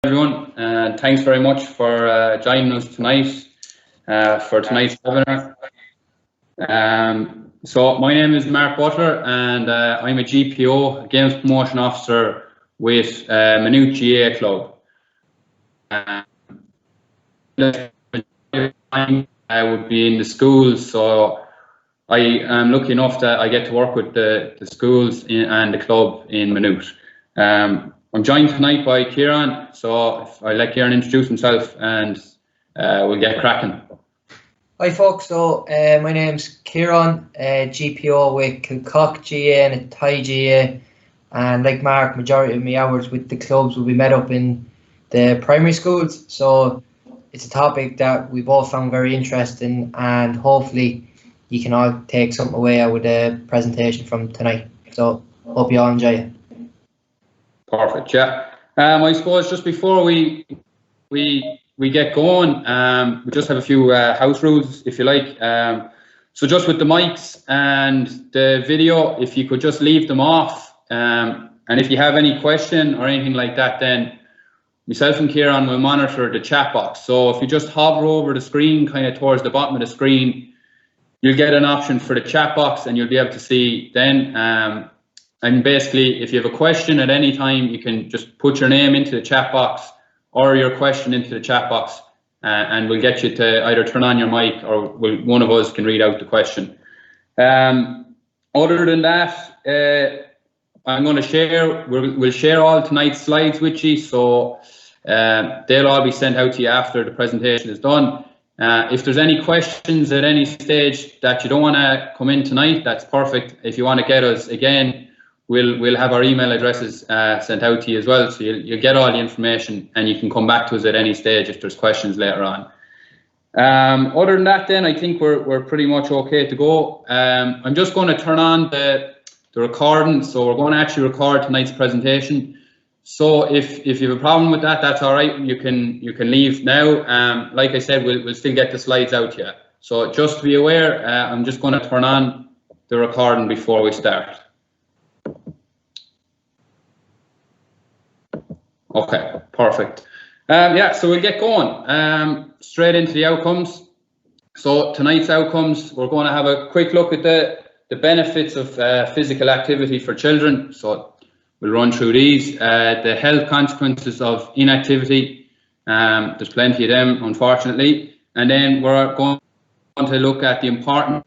Everyone, and thanks very much for joining us tonight for tonight's webinar. So my name is Mark Butler, and I'm a GPO, Games Promotion Officer with Maynooth GAA Club. I would be in the schools, so I am lucky enough that I get to work with the schools and the club in Maynooth. I'm joined tonight by Kieran, so if I let Kieran introduce himself and we'll get cracking. Hi folks, so my name's Kieran, GPO with Kilcock GAA and Thai GAA, and like Mark, majority of my hours with the clubs will be met up in the primary schools, so it's a topic that we've all found very interesting, and hopefully you can all take something away out with the presentation from tonight. So hope you all enjoy it. Perfect, yeah. I suppose just before we get going, we just have a few house rules, if you like. So just with the mics and the video, if you could just leave them off, and if you have any question or anything like that, then myself and Kieran will monitor the chat box. So if you just hover over the screen, kind of towards the bottom of the screen, you'll get an option for the chat box, and you'll be able to see then. And basically, if you have a question at any time, you can just put your name into the chat box or your question into the chat box, and we'll get you to either turn on your mic or one of us can read out the question. Other than that, I'm going to share, we'll share all tonight's slides with you, so they'll all be sent out to you after the presentation is done. If there's any questions at any stage that you don't want to come in tonight, that's perfect. If you want to get us again, we'll have our email addresses sent out to you as well, so you'll get all the information and you can come back to us at any stage if there's questions later on. Other than that, then I think we're pretty much okay to go. I'm just going to turn on the recording, so we're going to actually record tonight's presentation. So if you have a problem with that, that's all right. You can leave now. Like I said, we'll still get the slides out to you. So just to be aware, I'm just going to turn on the recording before we start. Okay, perfect. Yeah, so we'll get going straight into the outcomes. So tonight's outcomes, we're going to have a quick look at the benefits of physical activity for children. So we'll run through these. The health consequences of inactivity. There's plenty of them, unfortunately. And then we're going to look at the important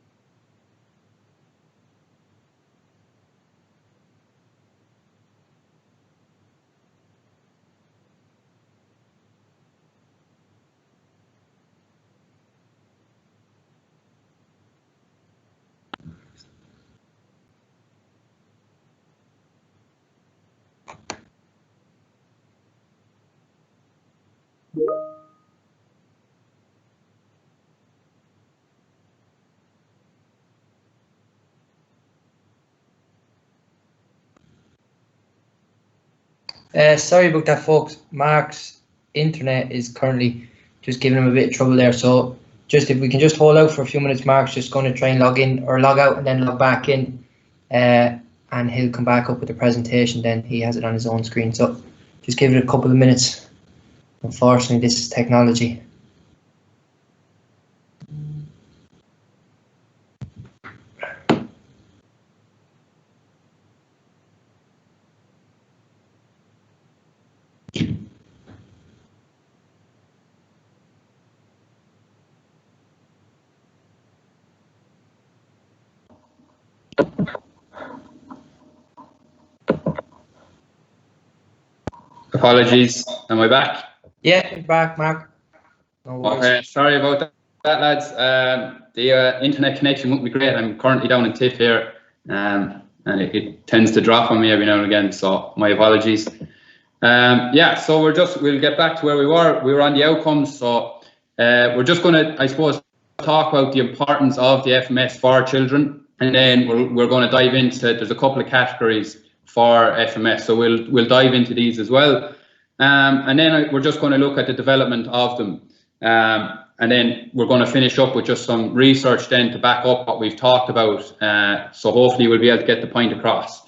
sorry about that, folks. Mark's internet is currently just giving him a bit of trouble there. So just if we can just hold out for a few minutes, Mark's just going to try and log in or log out and then log back in, and he'll come back up with the presentation. Then he has it on his own screen. So just give it a couple of minutes. Unfortunately, this is technology. Apologies, am I back? Yeah, back, Mark. No okay, sorry about that, lads. The internet connection won't be great. I'm currently down in Tiff here, and it tends to drop on me every now and again, so my apologies. Yeah, so we'll get back to where we were. We were on the outcomes, so we're just going to, I suppose, talk about the importance of the FMS for children, and then we're going to dive into, there's a couple of categories for FMS, so we'll dive into these as well, and then we're just going to look at the development of them, and then we're going to finish up with just some research then to back up what we've talked about, so hopefully we'll be able to get the point across.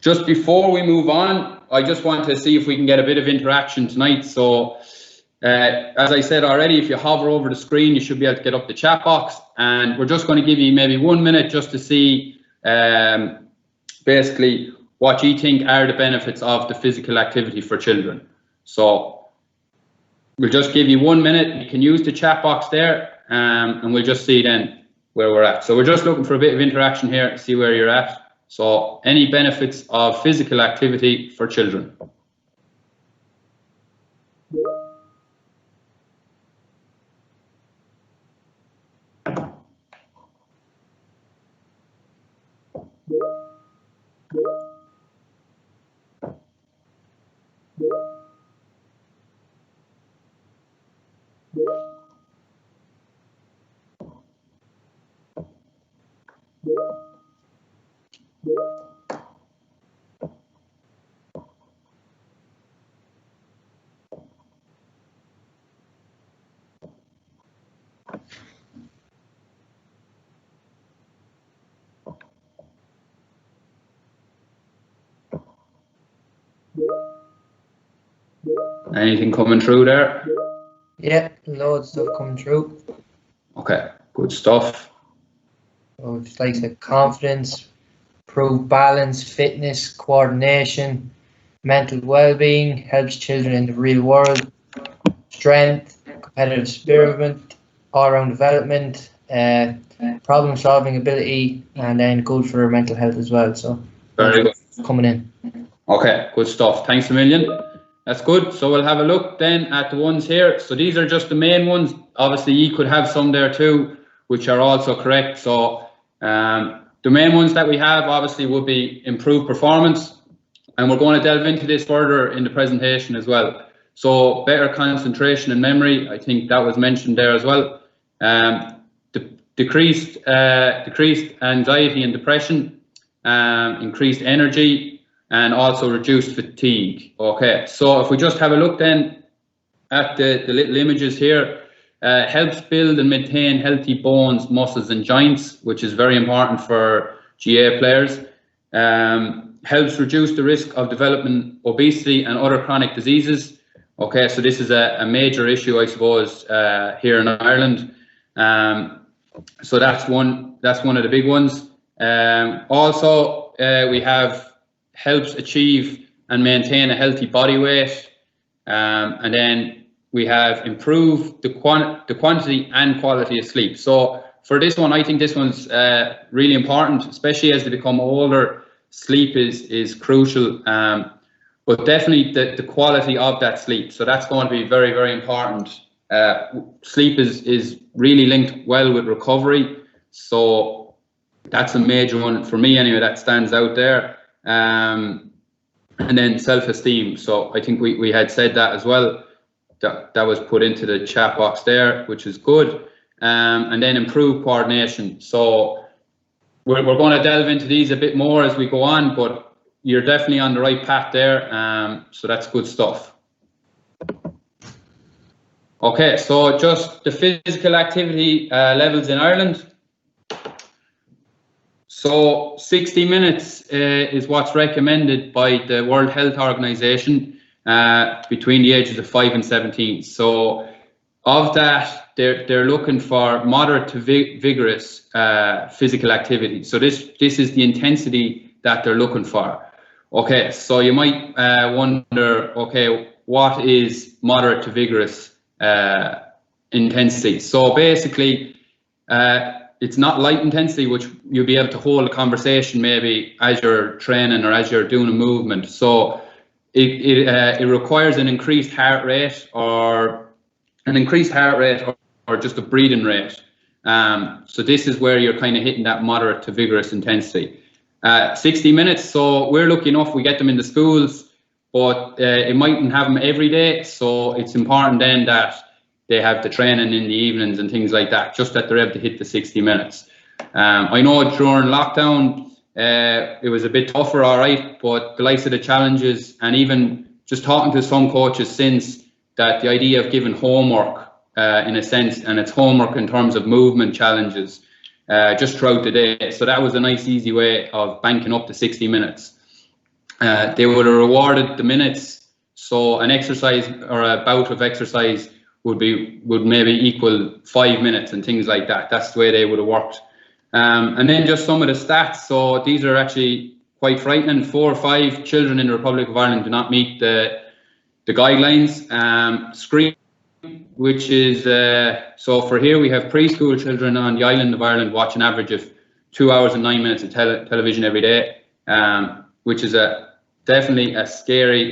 just before we move on, I just want to see if we can get a bit of interaction tonight. So as I said already, if you hover over the screen, you should be able to get up the chat box, and we're just going to give you maybe 1 minute just to see basically what you think are the benefits of the physical activity for children. So we'll just give you 1 minute. You can use the chat box there, and we'll just see then where we're at. So we're just looking for a bit of interaction here to see where you're at. So any benefits of physical activity for children? Anything coming through there? Yeah, loads of stuff coming through. Okay, good stuff. So it's like the confidence, improve balance, fitness, coordination, mental well-being, helps children in the real world, strength, competitive spirit, all-round development, problem-solving ability, and then good for mental health as well. So Very good. Coming in. Okay, good stuff. Thanks a million. That's good. So we'll have a look then at the ones here. So these are just the main ones. Obviously, you could have some there too, which are also correct. So the main ones that we have obviously would be improved performance. And we're going to delve into this further in the presentation as well. So better concentration and memory, I think that was mentioned there as well. Decreased anxiety and depression, increased energy, and also reduced fatigue. Okay, so if we just have a look then at the little images here, helps build and maintain healthy bones, muscles and joints, which is very important for GAA players. Helps reduce the risk of developing obesity and other chronic diseases. Okay, so this is a major issue, I suppose, here in Ireland. So that's one of the big ones. Also, we have helps achieve and maintain a healthy body weight, and then we have improved the quantity and quality of sleep. So for this one, I think this one's really important, especially as they become older. Sleep is crucial, but definitely the quality of that sleep. So that's going to be very, very important. Sleep is really linked well with recovery. So that's a major one for me anyway, that stands out there. And then self-esteem. So I think we had said that as well. That was put into the chat box there, which is good. And then improved coordination. So we're going to delve into these a bit more as we go on, but you're definitely on the right path there. So that's good stuff. Okay, so just the physical activity levels in Ireland. So 60 minutes is what's recommended by the World Health Organization between the ages of 5 and 17. So of that, they're looking for moderate to vigorous physical activity. So this is the intensity that they're looking for. Okay, so you might wonder, okay, what is moderate to vigorous intensity? So basically, it's not light intensity, which you'll be able to hold a conversation maybe as you're training or as you're doing a movement. So it requires an increased heart rate or just a breathing rate. So this is where you're kind of hitting that moderate to vigorous intensity. 60 minutes, so we're lucky enough we get them in the schools, but it mightn't have them every day. So it's important then that they have the training in the evenings and things like that, just that they're able to hit the 60 minutes. I know during lockdown, it was a bit tougher, all right, but the likes of the challenges and even just talking to some coaches since, that the idea of giving homework in a sense, and it's homework in terms of movement challenges just throughout the day. So that was a nice, easy way of banking up to 60 minutes. they would have rewarded the minutes. So an exercise or a bout of exercise would maybe equal 5 minutes and things like that. That's the way they would have worked. And then just some of the stats. So these are actually quite frightening. 4 or 5 children in the Republic of Ireland do not meet the guidelines. Screen, which is, so for here we have preschool children on the island of Ireland watch an average of 2 hours and 9 minutes of television every day, which is definitely a scary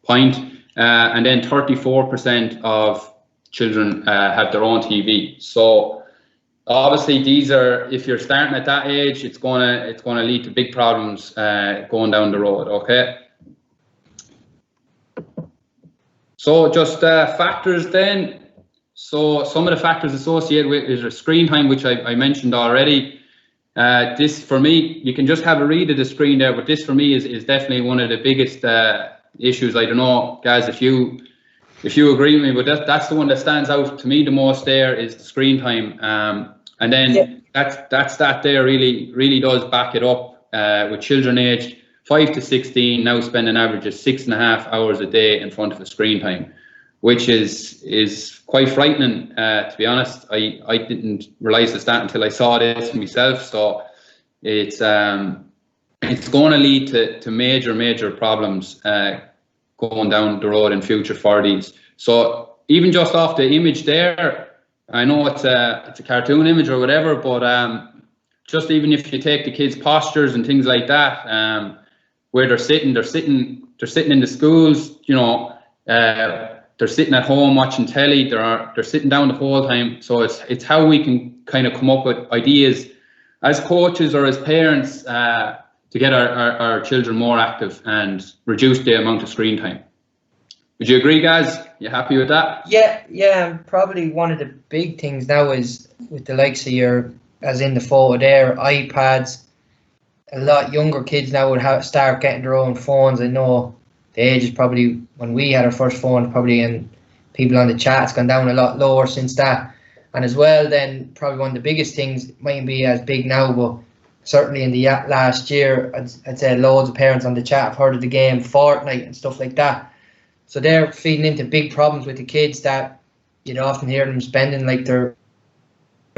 point. And then 34% of children have their own TV. So obviously these are, if you're starting at that age, it's gonna lead to big problems going down the road. Okay. So just factors then. So some of the factors associated with is screen time, which I mentioned already. This for me, you can just have a read of the screen there, but this for me is definitely one of the biggest issues. I don't know, guys, if you agree with me, but that's the one that stands out to me the most. There is the screen time, and then that's that there really does back it up with children aged 5 to 16 now spend an average of 6.5 hours a day in front of a screen time, which is quite frightening, to be honest. I didn't realise the stat until I saw this myself. So it's going to lead to major problems going down the road in future for these. So even just off the image there, I know it's a cartoon image or whatever, but just even if you take the kids' postures and things like that, where they're sitting in the schools, you know, they're sitting at home watching telly, they're sitting down the whole time. So it's how we can kind of come up with ideas as coaches or as parents to get our children more active and reduce the amount of screen time. Would you agree, guys? You happy with that? Yeah. Probably one of the big things now is with the likes of as in the photo there, iPads. A lot younger kids now would start getting their own phones. I know the age is probably when we had our first phone, probably, and people on the chat's gone down a lot lower since that. And as well, then probably one of the biggest things, mightn't be as big now, but certainly in the last year, I'd say loads of parents on the chat have heard of the game Fortnite and stuff like that. So they're feeding into big problems with the kids that you'd often hear them spending like their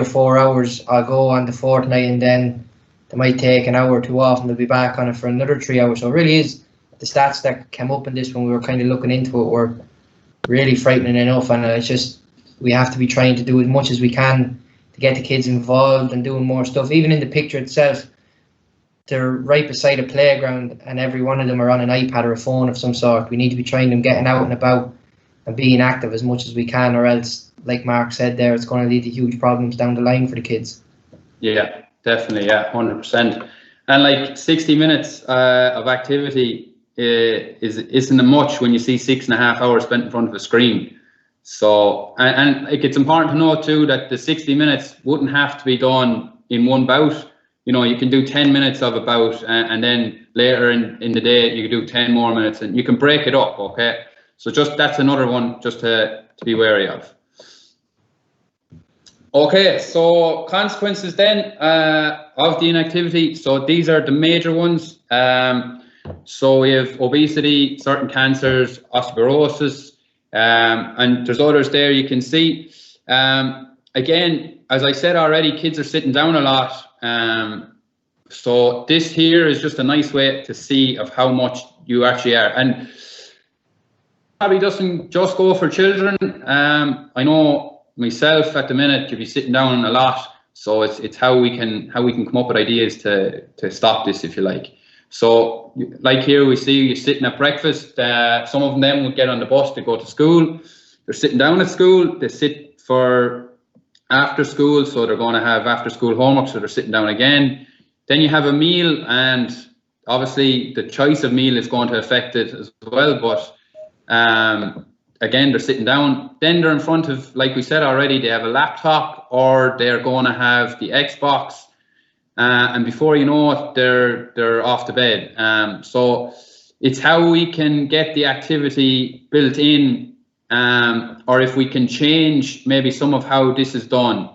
4 hours. I'll go on the Fortnite and then they might take an hour or two off and they'll be back on it for another 3 hours. So it really is, the stats that came up in this when we were kind of looking into it were really frightening enough. And it's just, we have to be trying to do as much as we can to get the kids involved and doing more stuff. Even in the picture itself, they're right beside a playground and every one of them are on an iPad or a phone of some sort. We need to be trying them getting out and about and being active as much as we can, or else, like Mark said there, it's going to lead to huge problems down the line for the kids. Yeah, definitely, yeah, 100%. And like 60 minutes of activity isn't much when you see 6.5 hours spent in front of a screen. So, and it's important to know too that the 60 minutes wouldn't have to be done in one bout. You know, you can do 10 minutes of a bout, and then later in the day you can do 10 more minutes, and you can break it up. Okay, so just that's another one just to be wary of. Okay, so consequences then of the inactivity. So these are the major ones. So we have obesity, certain cancers, osteoporosis, and there's others there you can see. Again, as I said already, kids are sitting down a lot. So this here is just a nice way to see of how much you actually are. And probably doesn't just go for children. I know myself at the minute to be sitting down a lot. So it's how we can come up with ideas to stop this, if you like. So like here we see you sitting at breakfast. Some of them would get on the bus to go to school. They're sitting down at school. They sit for after school, so they're going to have after school homework, so they're sitting down again. Then you have a meal, and obviously the choice of meal is going to affect it as well, but again, they're sitting down. Then they're in front of, like we said already, they have a laptop or they're going to have the Xbox, and before you know it, they're off to bed. So it's how we can get the activity built in, or if we can change maybe some of how this is done.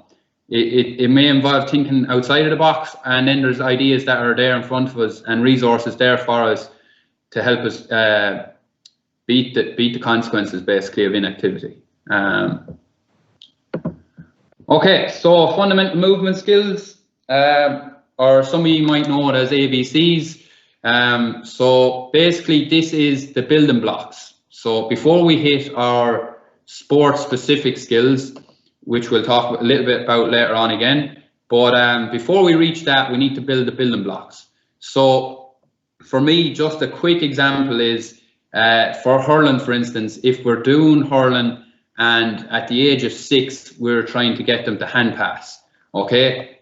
it may involve thinking outside of the box, and then there's ideas that are there in front of us and resources there for us to help us beat the consequences, basically, of inactivity. Okay, so fundamental movement skills, or some of you might know it as ABCs. So basically, this is the building blocks. So before we hit our sport-specific skills, which we'll talk a little bit about later on again, but before we reach that, we need to build the building blocks. So for me, just a quick example is for hurling, for instance. If we're doing hurling and at the age of 6, we're trying to get them to hand pass, okay,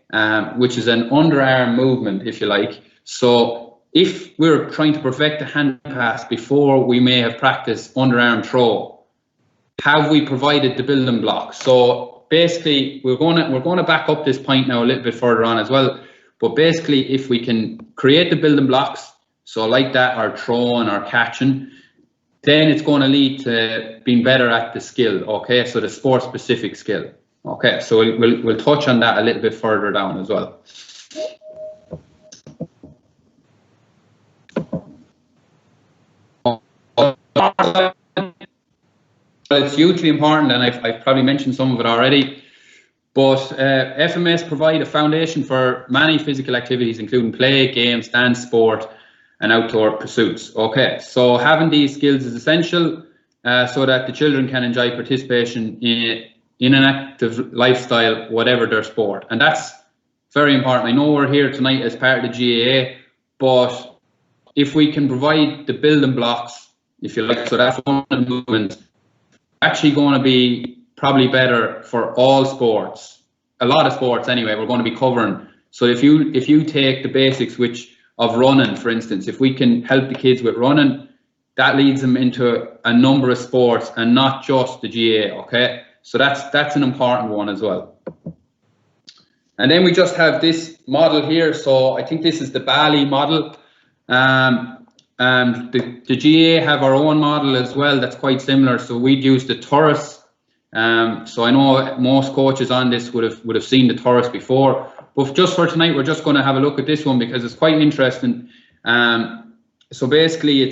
which is an underarm movement, if you like. So if we're trying to perfect a hand pass before we may have practiced underarm throw, have we provided the building blocks? So basically, we're going to back up this point now a little bit further on as well. But basically, if we can create the building blocks, so like that, our throwing, our catching, then it's going to lead to being better at the skill. Okay, so the sport-specific skill. Okay, so we'll touch on that a little bit further down as well. It's hugely important, and I've probably mentioned some of it already, but FMS provide a foundation for many physical activities, including play, games, dance, sport, and outdoor pursuits. Okay, so having these skills is essential so that the children can enjoy participation in an active lifestyle, whatever their sport. And that's very important. I know we're here tonight as part of the GAA, but if we can provide the building blocks, if you like, so that fundamental movement, actually going to be probably better for all sports, a lot of sports anyway, we're going to be covering. So if you take the basics of running, for instance, if we can help the kids with running, that leads them into a number of sports and not just the GAA, okay? So that's an important one as well. And then we just have this model here. So I think this is the Bali model. And the GAA have our own model as well that's quite similar. So we'd use the Taurus. So I know most coaches on this would have seen the Taurus before. But just for tonight, we're just going to have a look at this one because it's quite interesting. So basically,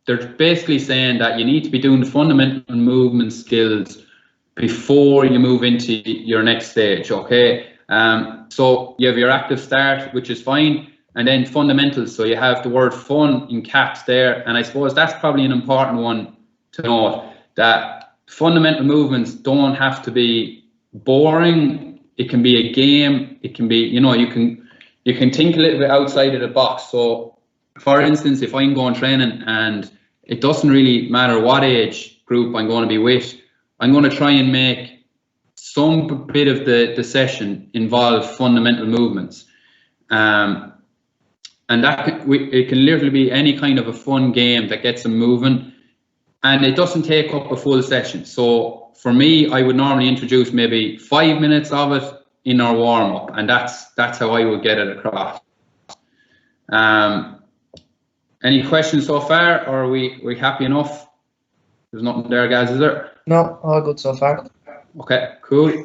they're basically saying that you need to be doing the fundamental movement skills before you move into your next stage, okay? So you have your active start, which is fine, and then fundamentals. So you have the word fun in caps there, and I suppose that's probably an important one to note, that fundamental movements don't have to be boring. It can be a game. It can be, you can think a little bit outside of the box. So for instance, if I'm going training and it doesn't really matter what age group I'm going to be with, I'm going to try and make some bit of the session involve fundamental movements. And that it can literally be any kind of a fun game that gets them moving, and it doesn't take up a full session. So for me, I would normally introduce maybe 5 minutes of it in our warm-up, and that's how I would get it across. Any questions so far, or are we happy enough? There's nothing there, guys, is there? No, all good so far. Okay, cool.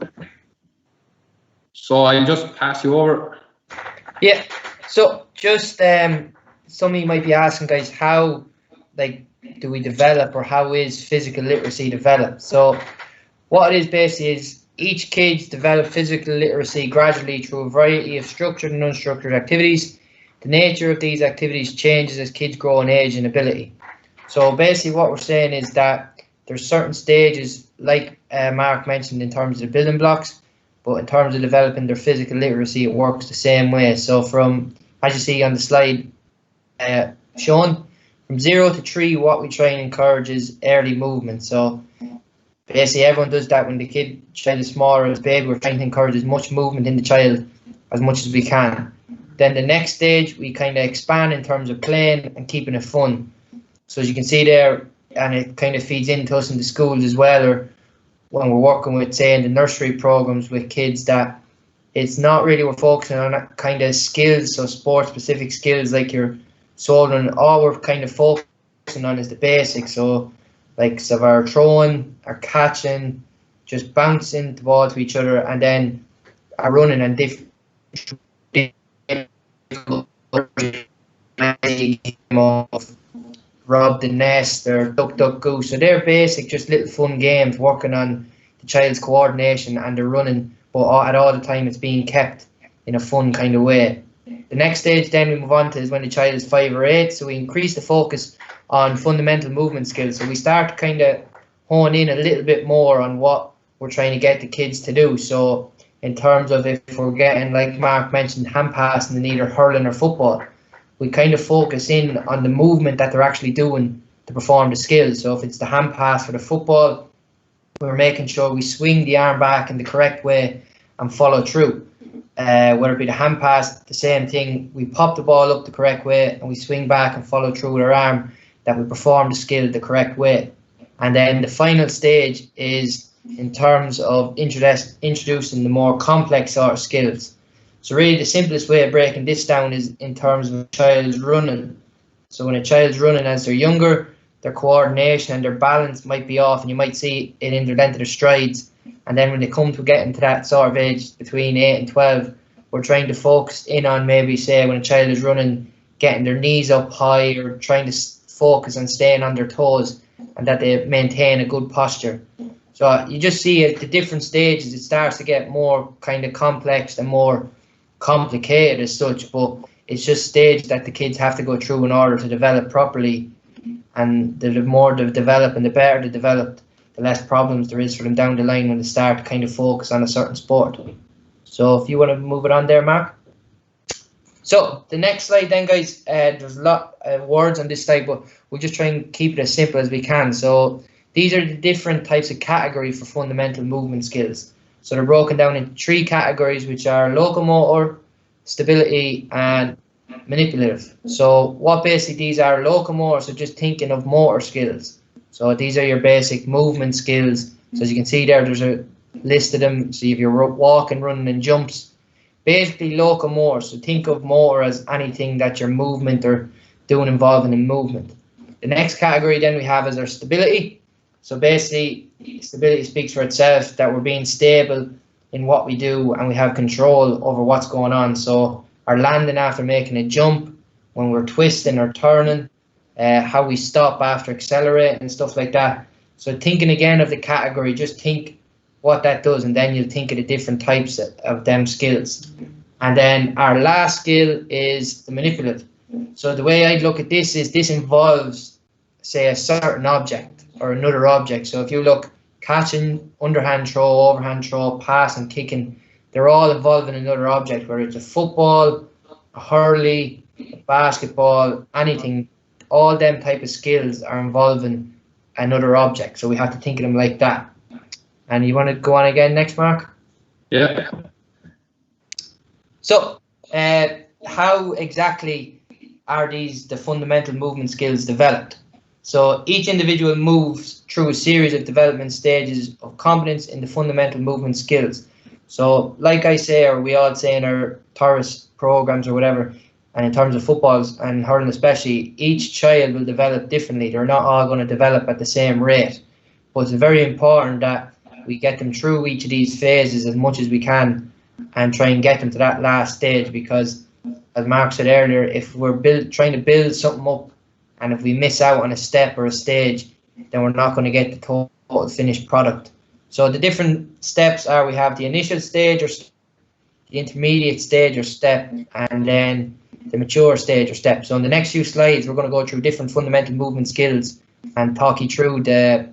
So I'll just pass you over. Yeah, so just some of you might be asking, guys, how do we develop, or how is physical literacy developed? So what it is basically is each kid develop physical literacy gradually through a variety of structured and unstructured activities. The nature of these activities changes as kids grow in age and ability. So basically what we're saying is that there's certain stages, like Mark mentioned, in terms of the building blocks, but in terms of developing their physical literacy, it works the same way. So from, as you see on the slide shown, from 0 to 3, what we try and encourage is early movement. So basically everyone does that when the child is small or is baby. We're trying to encourage as much movement in the child as much as we can. Then the next stage, we kind of expand in terms of playing and keeping it fun. So as you can see there, and it kind of feeds into us in the schools as well, or when we're working with, say, in the nursery programs with kids, that it's not really, we're focusing on that kind of skills, so sport-specific skills like your soldering. All we're kind of focusing on is the basics. So like of our throwing, our catching, just bouncing the ball to each other, and then are running and different of rob the nest or duck duck goose. So they're basic, just little fun games working on the child's coordination and the running, but at all the time it's being kept in a fun kind of way. The next stage then we move on to is when the child is 5 or 8. So we increase the focus on fundamental movement skills. So we start to kind of hone in a little bit more on what we're trying to get the kids to do. So in terms of if we're getting, like Mark mentioned, hand passing and either hurling or football, we kind of focus in on the movement that they're actually doing to perform the skills. So if it's the hand pass for the football, we're making sure we swing the arm back in the correct way and follow through. Whether it be the hand pass, the same thing, we pop the ball up the correct way and we swing back and follow through with our arm, that we perform the skill the correct way. And then the final stage is in terms of introducing the more complex sort of skills. So really the simplest way of breaking this down is in terms of a child's running. So when a child's running as they're younger, their coordination and their balance might be off, and you might see it in their length of their strides. And then when they come to getting to that sort of age between 8 and 12, we're trying to focus in on maybe, say, when a child is running, getting their knees up high or trying to focus on staying on their toes and that they maintain a good posture. So you just see at the different stages, it starts to get more kind of complex and more complicated as such, but it's just stage that the kids have to go through in order to develop properly. And the more they develop and the better they develop, the less problems there is for them down the line when they start to kind of focus on a certain sport. So if you want to move it on there, Mark. So the next slide then, guys, there's a lot of words on this slide, but we'll just try and keep it as simple as we can. So these are the different types of categories for fundamental movement skills. So they're broken down into 3 categories, which are locomotor, stability, and manipulative. So what basically these are: locomotor, so just thinking of motor skills. So these are your basic movement skills. So as you can see there, there's a list of them. So if you're walking, running, and jumps, basically locomotor. So think of motor as anything that your movement or doing involving in movement. The next category then we have is our stability. So basically, stability speaks for itself, that we're being stable in what we do and we have control over what's going on. So our landing after making a jump, when we're twisting or turning, how we stop after accelerating and stuff like that. So thinking again of the category, just think what that does, and then you'll think of the different types of them skills. And then our last skill is the manipulative. So the way I'd look at this is this involves, say, a certain object or another object. So if you look, catching, underhand throw, overhand throw, pass and kicking, they're all involving another object, whether it's a football, a hurley, a basketball, anything. All them type of skills are involving another object. So we have to think of them like that. And you want to go on again next, Mark? Yeah. So how exactly are the fundamental movement skills developed? So each individual moves through a series of development stages of competence in the fundamental movement skills. So like I say, or we all say in our Taurus programs or whatever, and in terms of footballs and hurling especially, each child will develop differently. They're not all going to develop at the same rate. But it's very important that we get them through each of these phases as much as we can and try and get them to that last stage, because as Mark said earlier, if we're trying to build something up, and if we miss out on a step or a stage, then we're not going to get the total finished product. So the different steps are, we have the initial stage or the intermediate stage or step, and then the mature stage or step. So in the next few slides, we're going to go through different fundamental movement skills and talk you through the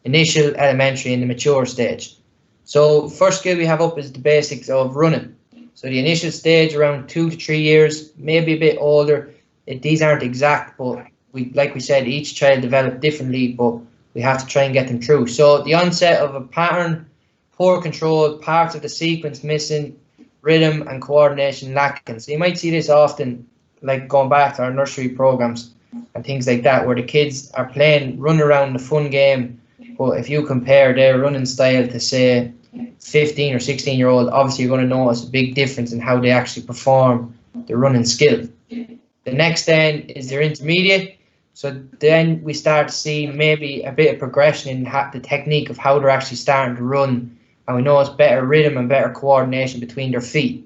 initial, elementary, and the mature stage. So first skill we have up is the basics of running. So the initial stage around 2 to 3 years, maybe a bit older. These aren't exact, but like we said, each child developed differently, but we have to try and get them through. So the onset of a pattern, poor control, parts of the sequence missing, rhythm and coordination lacking. So you might see this often, like going back to our nursery programs and things like that, where the kids are playing, run around the fun game, but if you compare their running style to, say, 15 or 16-year-old, obviously you're going to notice a big difference in how they actually perform the running skill. The next then is their intermediate. So then we start to see maybe a bit of progression in the technique of how they're actually starting to run and we notice better rhythm and better coordination between their feet.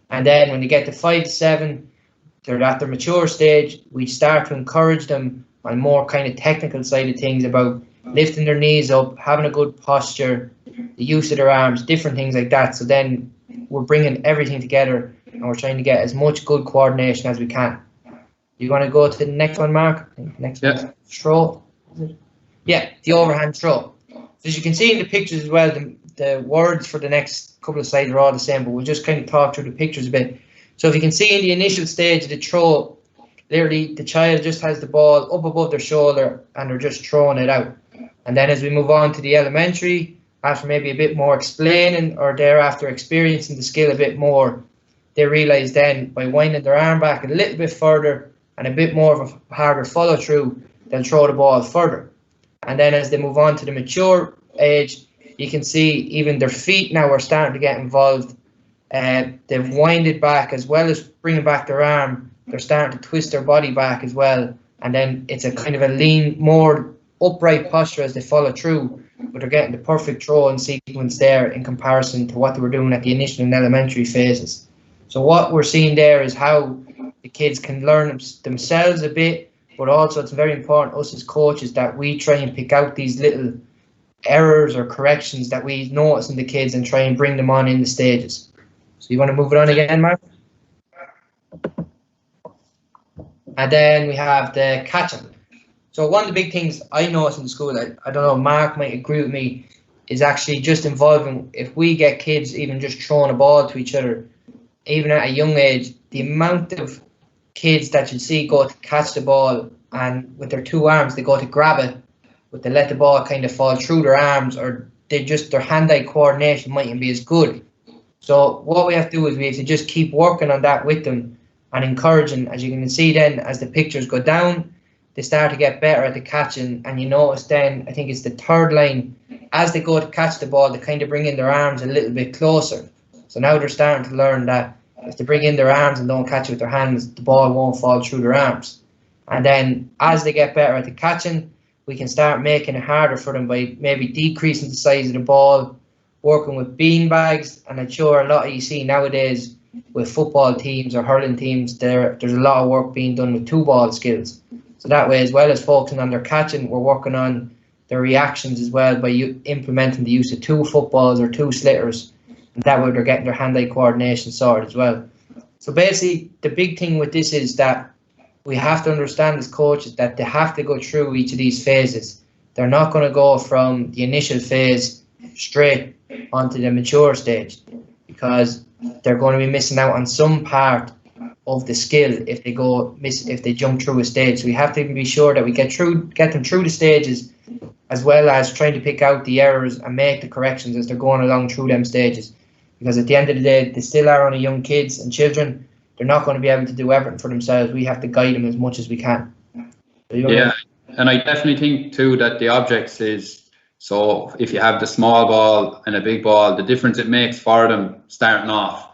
And then when they get to 5 to 7, they're at their mature stage, we start to encourage them on more kind of technical side of things about lifting their knees up, having a good posture, the use of their arms, different things like that. So then we're bringing everything together and we're trying to get as much good coordination as we can. You want to go to the next one, Mark? Next one, throw. Yeah, the overhand throw. So as you can see in the pictures as well, the words for the next couple of slides are all the same, but we'll just kind of talk through the pictures a bit. So if you can see in the initial stage of the throw, literally the child just has the ball up above their shoulder and they're just throwing it out. And then as we move on to the elementary, after maybe a bit more explaining or thereafter experiencing the skill a bit more, they realise then by winding their arm back a little bit further and a bit more of a harder follow through, they'll throw the ball further. And then as they move on to the mature age, you can see even their feet now are starting to get involved. They've winded back as well as bringing back their arm. They're starting to twist their body back as well. And then it's a kind of a lean, more upright posture as they follow through. But they're getting the perfect throw and sequence there in comparison to what they were doing at the initial and elementary phases. So what we're seeing there is how the kids can learn themselves a bit, but also it's very important, us as coaches, that we try and pick out these little errors or corrections that we notice in the kids and try and bring them on in the stages. So you want to move it on again, Mark? And then we have the catching. So one of the big things I notice in the school, I don't know, Mark might agree with me, is actually just involving, if we get kids even just throwing a ball to each other, even at a young age, the amount of kids that you see go to catch the ball and with their two arms, they go to grab it, but they let the ball kind of fall through their arms, or they just, their hand-eye coordination mightn't be as good. So what we have to do is we have to just keep working on that with them and encouraging. As you can see then, as the pictures go down, they start to get better at the catching, and you notice then, I think it's the third line, as they go to catch the ball, they kind of bring in their arms a little bit closer. So now they're starting to learn that if they bring in their arms and don't catch it with their hands, the ball won't fall through their arms. And then as they get better at the catching, we can start making it harder for them by maybe decreasing the size of the ball, working with bean bags. And I'm sure a lot of you see nowadays with football teams or hurling teams, there's a lot of work being done with two ball skills. So that way, as well as focusing on their catching, we're working on their reactions as well by implementing the use of two footballs or two slitters. And that way they're getting their hand-eye coordination sorted as well. So basically, the big thing with this is that we have to understand as coaches that they have to go through each of these phases. They're not going to go from the initial phase straight onto the mature stage, because they're going to be missing out on some part of the skill if they jump through a stage. So we have to be sure that we get them through the stages, as well as trying to pick out the errors and make the corrections as they're going along through them stages. Because at the end of the day, they still are only young kids and children. They're not going to be able to do everything for themselves. We have to guide them as much as we can. Yeah, and I definitely think too that the objects is, so if you have the small ball and a big ball, the difference it makes for them starting off.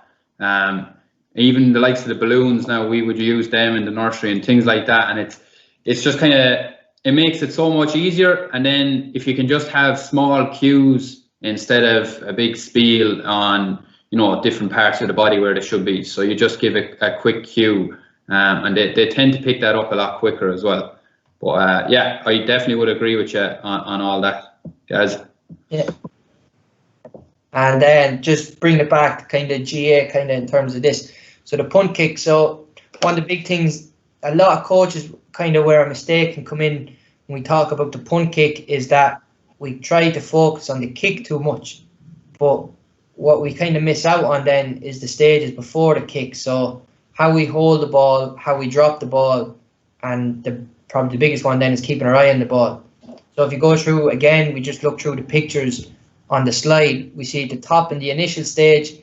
Even the likes of the balloons now, we would use them in the nursery and things like that, and it's just kind of, it makes it so much easier. And then if you can just have small cues instead of a big spiel on, you know, different parts of the body where they should be, so you just give a quick cue, and they tend to pick that up a lot quicker as well. But yeah, I definitely would agree with you on all that, guys. Yeah. And then just bring it back to kind of GA, kind of in terms of this. So the punt kick. So one of the big things, a lot of coaches kind of where a mistake can come in when we talk about the punt kick is that we try to focus on the kick too much. But what we kind of miss out on then is the stages before the kick. So how we hold the ball, how we drop the ball, and probably the biggest one then is keeping our eye on the ball. So if you go through, again, we just look through the pictures on the slide, we see at the top in the initial stage,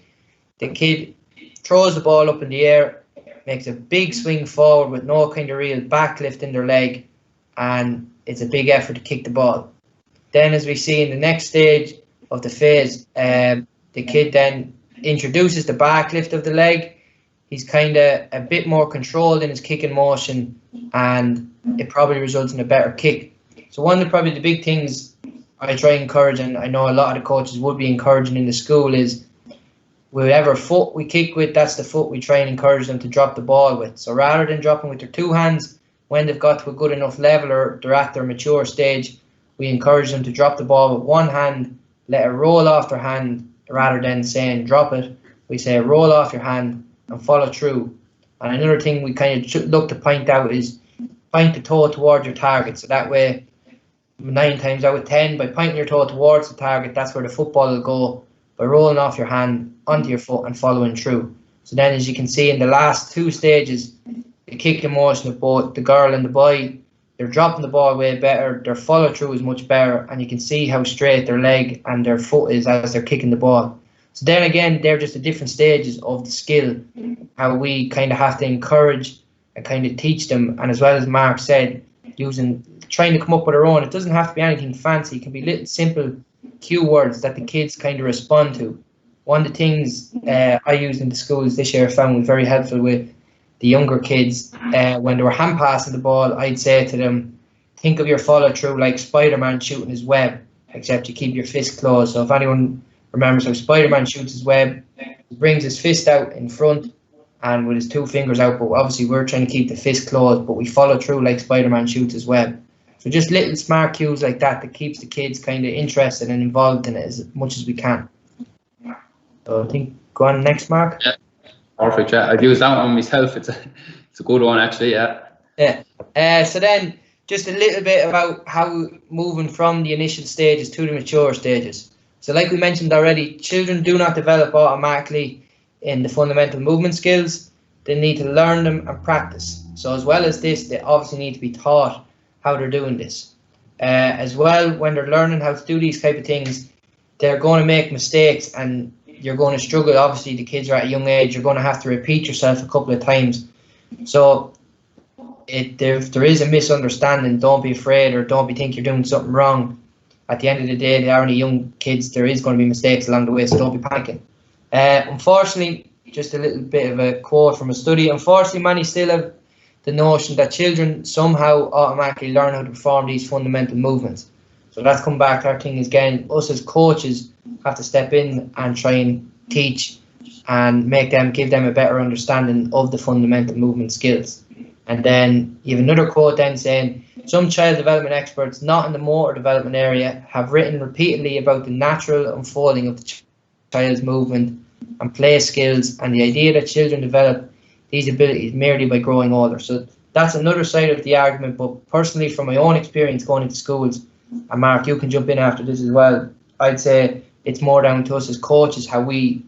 the kid throws the ball up in the air, makes a big swing forward with no kind of real backlift in their leg, and it's a big effort to kick the ball. Then as we see in the next stage of the phase, the kid then introduces the backlift of the leg. He's kind of a bit more controlled in his kicking motion, and it probably results in a better kick. So one of probably the big things I try and encourage, and I know a lot of the coaches would be encouraging in the school, is whatever foot we kick with, that's the foot we try and encourage them to drop the ball with. So rather than dropping with their two hands when they've got to a good enough level or they're at their mature stage, we encourage them to drop the ball with one hand, let it roll off their hand, rather than saying drop it. We say roll off your hand and follow through. And another thing we kind of look to point out is point the toe towards your target. So that way, 9 times out of 10, by pointing your toe towards the target, that's where the football will go, by rolling off your hand onto your foot and following through. So then, as you can see in the last 2 stages, the kicking motion of both the girl and the boy, they're dropping the ball way better, their follow through is much better, and you can see how straight their leg and their foot is as they're kicking the ball. So then again, they're just the different stages of the skill, how we kind of have to encourage and kind of teach them. And as well as Mark said, trying to come up with our own. It doesn't have to be anything fancy. It can be little simple cue words that the kids kind of respond to. One of the things I used in the schools this year, I found was very helpful with the younger kids. When they were hand passing the ball, I'd say to them, think of your follow through like Spider-Man shooting his web, except you keep your fist closed. So if anyone remembers how Spider-Man shoots his web, he brings his fist out in front and with his 2 fingers out, but obviously we're trying to keep the fist closed, but we follow through like Spider-Man shoots his web. So just little smart cues like that keeps the kids kind of interested and involved in it as much as we can. So I think, go on next, Mark. Yeah, perfect. Yeah, I've used that one myself. It's a good one, actually. Yeah. Yeah. So then, just a little bit about how moving from the initial stages to the mature stages. So like we mentioned already, children do not develop automatically in the fundamental movement skills. They need to learn them and practice. So as well as this, they obviously need to be taught how they're doing this. As well, when they're learning how to do these type of things, they're going to make mistakes and you're going to struggle. Obviously, the kids are at a young age. You're going to have to repeat yourself a couple of times. So if there is a misunderstanding, don't be afraid or don't think you're doing something wrong. At the end of the day, they are only young kids. There is going to be mistakes along the way, so don't be panicking. Unfortunately, just a little bit of a quote from a study. Unfortunately, many still have the notion that children somehow automatically learn how to perform these fundamental movements. So that's come back to our thing is, again, us as coaches have to step in and try and teach and give them a better understanding of the fundamental movement skills. And then you have another quote then saying, some child development experts not in the motor development area have written repeatedly about the natural unfolding of the child's movement and play skills and the idea that children develop these abilities merely by growing older. So that's another side of the argument, but personally from my own experience going into schools, and Mark, you can jump in after this as well, I'd say it's more down to us as coaches how we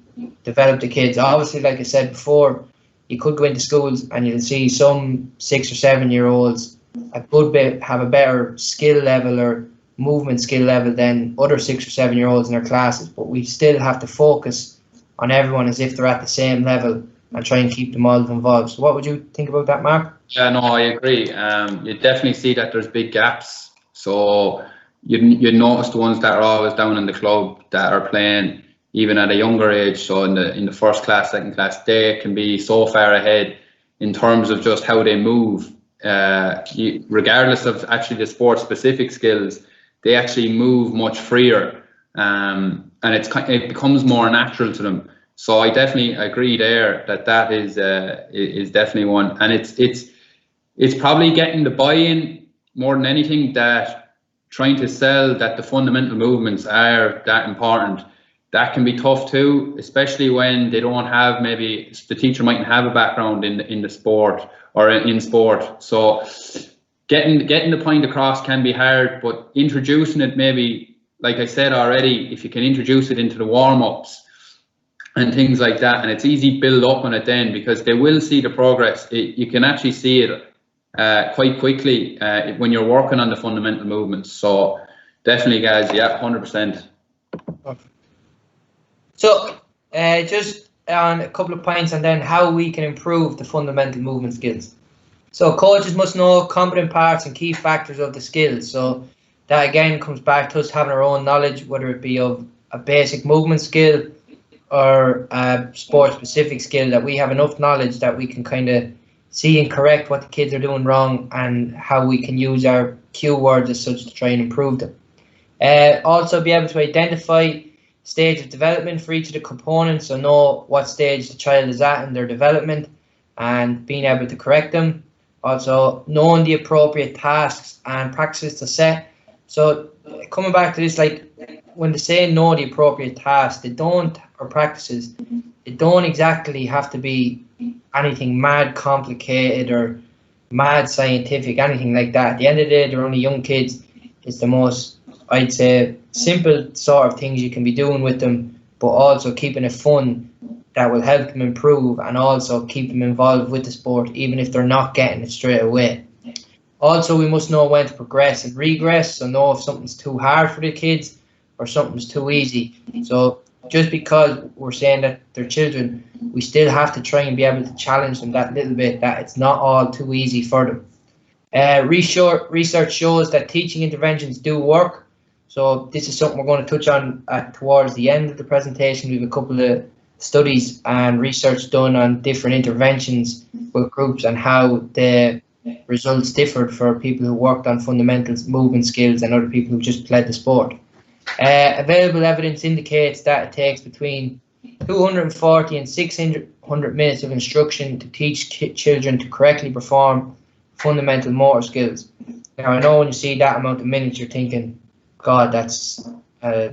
develop the kids. Obviously, like I said before, you could go into schools and you'll see some 6 or 7 year olds have a better skill level or movement skill level than other 6 or 7 year olds in their classes, but we still have to focus on everyone as if they're at the same level and try and keep them all involved. So what would you think about that, Mark? Yeah, no, I agree. You definitely see that there's big gaps. So you notice the ones that are always down in the club that are playing even at a younger age. So in the first class, second class, they can be so far ahead in terms of just how they move. Regardless of actually the sport specific skills, they actually move much freer, and it becomes more natural to them. So I definitely agree there that is definitely one, and it's probably getting the buy-in more than anything, that trying to sell that the fundamental movements are that important. That can be tough too, especially when they don't have, maybe the teacher mightn't have a background in the sport or in sport. So getting the point across can be hard, but introducing it, maybe, like I said already, if you can introduce it into the warm-ups and things like that, and it's easy to build up on it then, because they will see the progress. You can actually see it quite quickly when you're working on the fundamental movements. So definitely, guys, yeah, 100%. So just on a couple of points and then how we can improve the fundamental movement skills. So coaches must know competent parts and key factors of the skills. So that again comes back to us having our own knowledge, whether it be of a basic movement skill or a sport specific skill, that we have enough knowledge that we can kind of see and correct what the kids are doing wrong and how we can use our cue words as such to try and improve them. Also be able to identify stage of development for each of the components, so know what stage the child is at in their development and being able to correct them. Also knowing the appropriate tasks and practices to set. So coming back to this, like when they say know the appropriate tasks, they don't, or practices, they don't exactly have to be anything mad complicated or mad scientific, anything like that. At the end of the day, they're only young kids. It's the most, I'd say, simple sort of things you can be doing with them, but also keeping it fun that will help them improve and also keep them involved with the sport, even if they're not getting it straight away. Also, we must know when to progress and regress, so know if something's too hard for the kids or something's too easy. So just because we're saying that they're children, we still have to try and be able to challenge them that little bit, that it's not all too easy for them. Research shows that teaching interventions do work. So this is something we're going to touch on towards the end of the presentation. We have a couple of studies and research done on different interventions with groups and how the results differed for people who worked on fundamentals, movement skills, and other people who just played the sport. Available evidence indicates that it takes between 240 and 600 minutes of instruction to teach children to correctly perform fundamental motor skills. Now, I know when you see that amount of minutes, you're thinking, God, that's a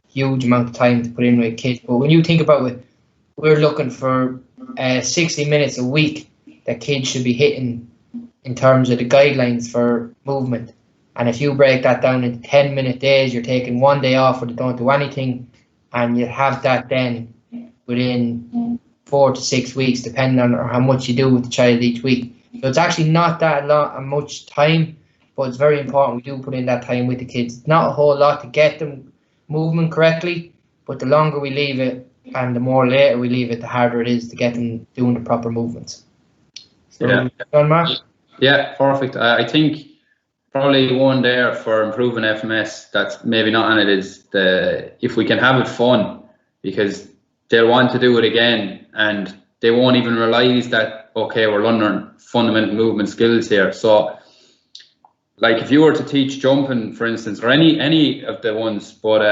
huge amount of time to put in with kids. But when you think about it, we're looking for 60 minutes a week that kids should be hitting in terms of the guidelines for movement. And if you break that down into 10-minute days, you're taking one day off where they don't do anything, and you have that then within 4 to 6 weeks, depending on how much you do with the child each week. So it's actually not that much time, but it's very important we do put in that time with the kids. It's not a whole lot to get them moving correctly, but the longer we leave it and the more later we leave it, the harder it is to get them doing the proper movements. So, yeah. John, Mark? Yeah, perfect. I think probably one there for improving FMS that's maybe not on it is if we can have it fun, because they'll want to do it again and they won't even realize that, okay, we're learning fundamental movement skills here. So like if you were to teach jumping, for instance, or any of the ones, but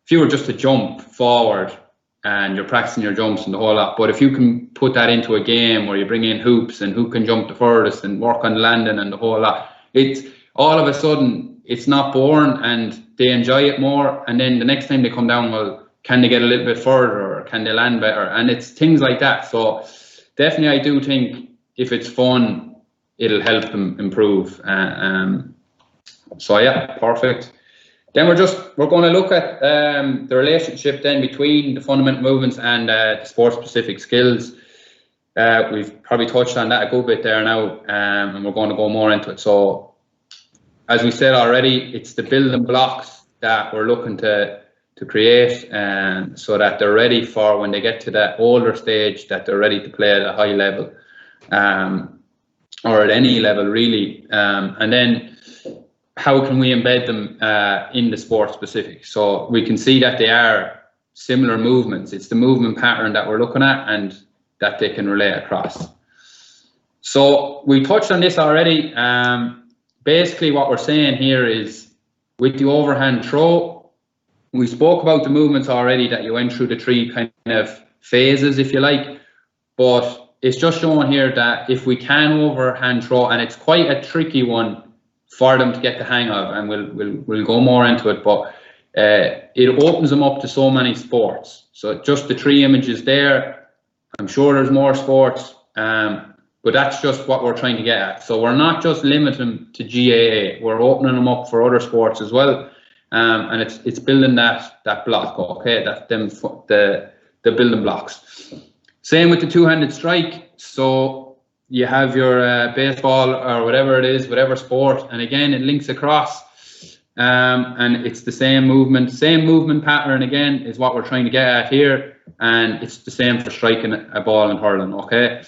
if you were just to jump forward and you're practicing your jumps and the whole lot, but if you can put that into a game where you bring in hoops and who can jump the furthest and work on landing and the whole lot, it's all of a sudden it's not boring and they enjoy it more. And then the next time they come down, well, can they get a little bit further or can they land better? And it's things like that. So definitely I do think if it's fun, it'll help them improve. So yeah, perfect. Then we're going to look at the relationship then between the fundamental movements and the sport specific skills. We've probably touched on that a good bit there now, and we're going to go more into it. So as we said already, it's the building blocks that we're looking to create, so that they're ready for when they get to that older stage, that they're ready to play at a high level, or at any level really. And then how can we embed them in the sport specific? So we can see that they are similar movements. It's the movement pattern that we're looking at and that they can relate across. So we touched on this already. Basically what we're saying here is with the overhand throw, we spoke about the movements already that you went through the 3 kind of phases, if you like, but it's just showing here that if we can overhand throw, and it's quite a tricky one for them to get the hang of, and we'll go more into it, but it opens them up to so many sports. So just the 3 images there, I'm sure there's more sports, but that's just what we're trying to get at. So we're not just limiting them to GAA, we're opening them up for other sports as well, and it's building that block, okay, that's the building blocks. Same with the two-handed strike. So you have your baseball or whatever it is, whatever sport, and again it links across, and it's the same movement pattern again is what we're trying to get at here, and it's the same for striking a ball and hurling, okay.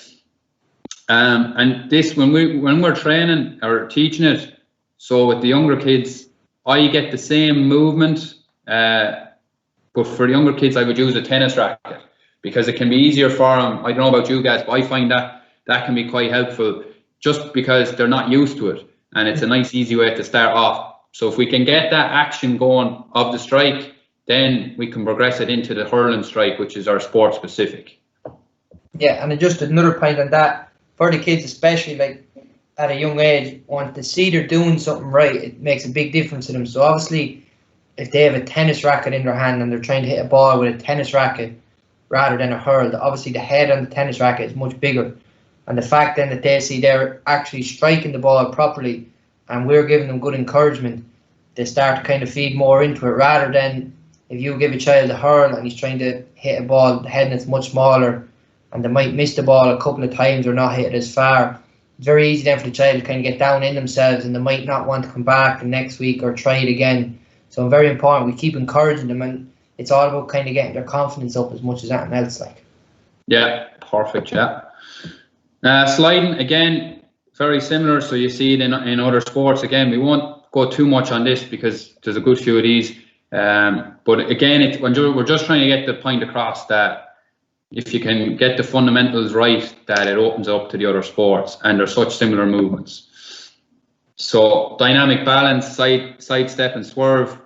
And this, when we're training or teaching it, so with the younger kids, I get the same movement, but for the younger kids I would use a tennis racket because it can be easier for them. I don't know about you guys, but I find that can be quite helpful just because they're not used to it, and it's a nice easy way to start off. So if we can get that action going of the strike, then we can progress it into the hurling strike, which is our sport specific. Yeah, and just another point on that, for the kids especially, like at a young age, want to see they're doing something right, it makes a big difference to them. So obviously, if they have a tennis racket in their hand and they're trying to hit a ball with a tennis racket rather than a hurl, obviously the head on the tennis racket is much bigger. And the fact then that they see they're actually striking the ball properly and we're giving them good encouragement, they start to kind of feed more into it, rather than if you give a child a hurl and he's trying to hit a ball, the head that's much smaller, and they might miss the ball a couple of times or not hit it as far. It's very easy then for the child to kind of get down in themselves and they might not want to come back the next week or try it again. So very important, we keep encouraging them, and it's all about kind of getting their confidence up as much as anything else. Like. Yeah, perfect, yeah. Sliding, again, very similar. So you see it in other sports. Again, we won't go too much on this because there's a good few of these. But again, we're just trying to get the point across that if you can get the fundamentals right, that it opens up to the other sports, and there's such similar movements. So dynamic balance, sidestep and swerve,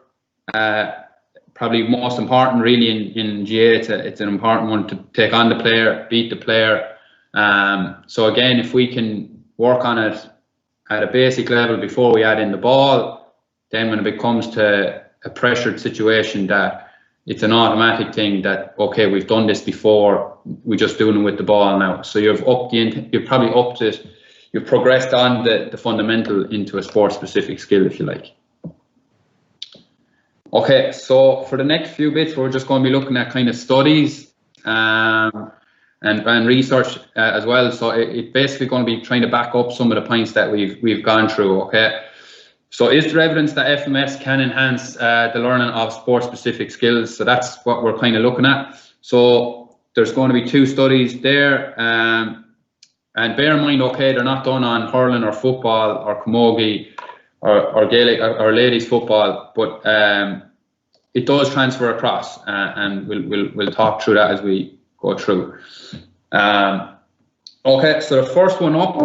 probably most important really in GAA. It's an important one to take on the player, beat the player. So again, if we can work on it at a basic level before we add in the ball, then when it comes to a pressured situation, that it's an automatic thing that, okay, we've done this before, we're just doing it with the ball now. So you've probably upped it, you've progressed on the fundamental into a sport-specific skill, if you like. Okay, so for the next few bits, we're just going to be looking at kind of studies and research as well. So it's basically going to be trying to back up some of the points that we've gone through. Okay. So is there evidence that FMS can enhance the learning of sport-specific skills? So that's what we're kind of looking at. So there's going to be 2 studies there. And bear in mind, okay, they're not done on hurling or football or camogie or Gaelic or ladies football, but it does transfer across, and we'll talk through that as we go through. Okay, so the first one up,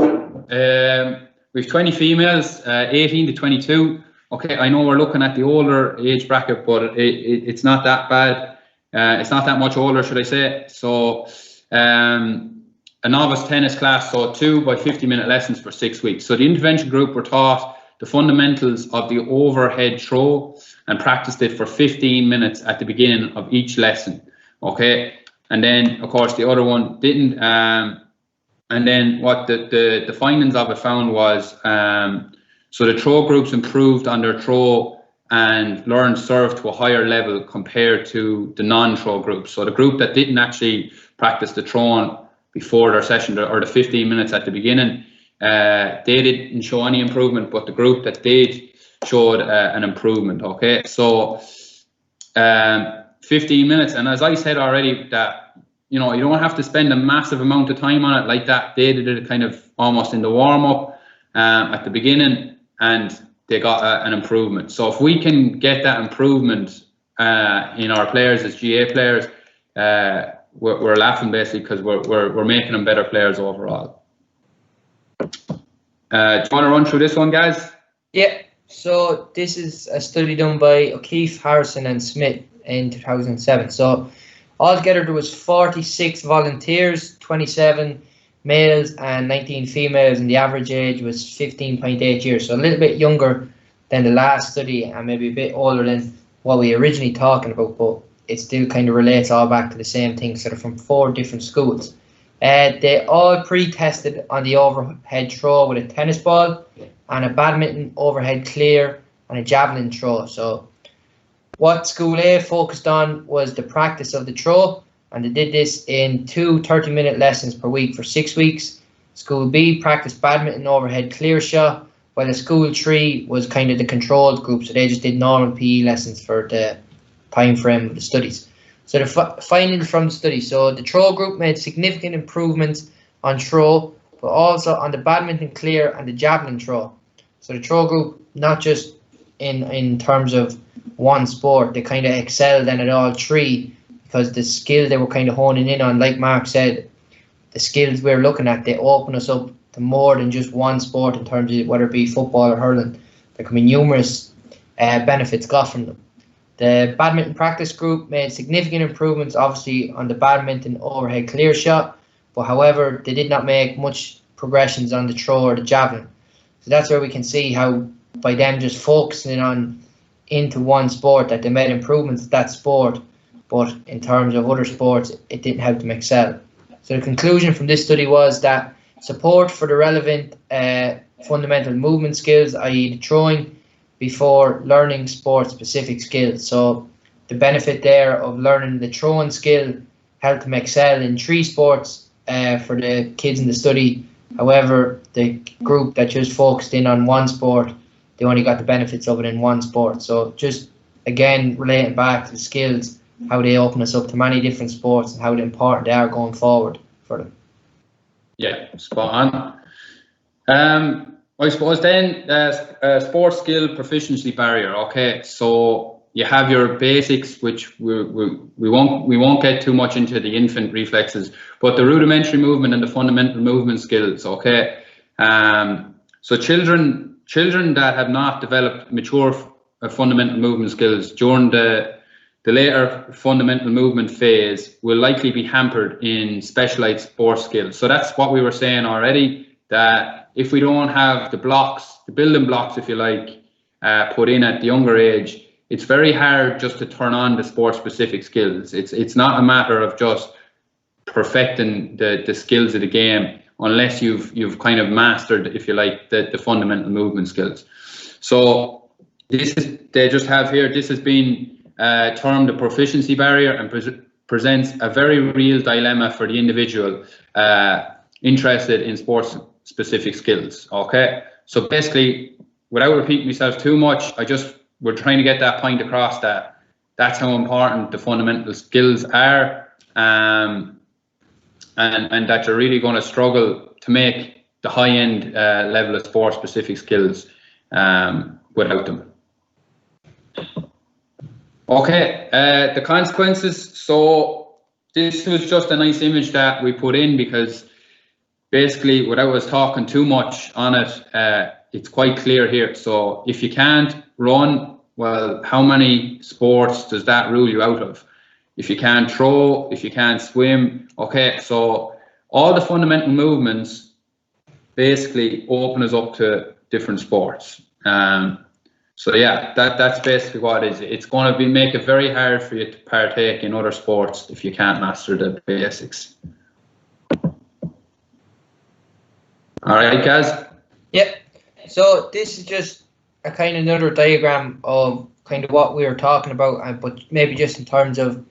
we have 20 females, 18 to 22. Okay, I know we're looking at the older age bracket, but it's not that bad. It's not that much older, should I say. So a novice tennis class, so 2 by 50-minute lessons for 6 weeks. So the intervention group were taught the fundamentals of the overhead throw and practiced it for 15 minutes at the beginning of each lesson. Okay, and then of course the other one didn't. And then what the findings of it found was, so the throw groups improved on their throw and learned serve to a higher level compared to the non-throw groups. So the group that didn't actually practice the throwing before their session, or the 15 minutes at the beginning, they didn't show any improvement, but the group that did showed an improvement. Okay, so 15 minutes, and as I said already, that you don't have to spend a massive amount of time on it like that. They did it kind of almost in the warm-up at the beginning, and they got an improvement. So if we can get that improvement in our players as GA players, we're laughing basically, because we're making them better players overall. Do you want to run through this one, guys? Yeah, so this is a study done by O'Keefe, Harrison and Smith in 2007. So altogether there was 46 volunteers, 27 males and 19 females, and the average age was 15.8 years. So a little bit younger than the last study and maybe a bit older than what we originally talking about, but it still kind of relates all back to the same thing. So they're from 4 different schools. They all pre-tested on the overhead throw with a tennis ball and a badminton overhead clear and a javelin throw. So what School A focused on was the practice of the throw, and they did this in 2 30-minute lessons per week for 6 weeks. School B practiced badminton overhead clear shot, while the School 3 was kind of the controlled group, so they just did normal PE lessons for the time frame of the studies. So the findings from the study, so the throw group made significant improvements on throw, but also on the badminton clear and the javelin throw. So the throw group, not just in terms of one sport, they kind of excelled then at all 3, because the skill they were kind of honing in on, like Mark said, the skills we're looking at, they open us up to more than just one sport in terms of whether it be football or hurling. There can be numerous benefits got from them. The badminton practice group made significant improvements, obviously, on the badminton overhead clear shot, but however, they did not make much progressions on the throw or the javelin. So that's where we can see how by them just focusing on into one sport that they made improvements at that sport, but in terms of other sports, it didn't help them excel. So the conclusion from this study was that support for the relevant fundamental movement skills, i.e. the throwing, before learning sport-specific skills. So the benefit there of learning the throwing skill helped them excel in 3 sports for the kids in the study. However, the group that just focused in on one sport, they only got the benefits of it in one sport. So just, again, relating back to the skills, how they open us up to many different sports and how important they are going forward for them. Yeah, spot on. I suppose then sports skill proficiency barrier. Okay, so you have your basics, which we won't get too much into the infant reflexes, but the rudimentary movement and the fundamental movement skills. Okay, so children that have not developed mature fundamental movement skills during the later fundamental movement phase will likely be hampered in specialized sports skills. So that's what we were saying already, that if we don't have the blocks, the building blocks, if you like, put in at the younger age, it's very hard just to turn on the sport-specific skills. It's not a matter of just perfecting the skills of the game unless you've kind of mastered, if you like, the fundamental movement skills. So they just have here, this has been termed the proficiency barrier and presents a very real dilemma for the individual interested in sports-specific skills. Okay, so basically, without repeating myself too much, we're trying to get that point across that that's how important the fundamental skills are, and that you're really going to struggle to make the high-end level of sport-specific skills without them. Okay, the consequences. So this was just a nice image that we put in because basically, without us talking too much on it, it's quite clear here. So if you can't run, well, how many sports does that rule you out of? If you can't throw, if you can't swim, okay, so all the fundamental movements basically open us up to different sports. So yeah, that's basically what it is. It's going to make it very hard for you to partake in other sports if you can't master the basics. All right, guys. Yep. So this is just a kind of another diagram of kind of what we were talking about, but maybe just in terms of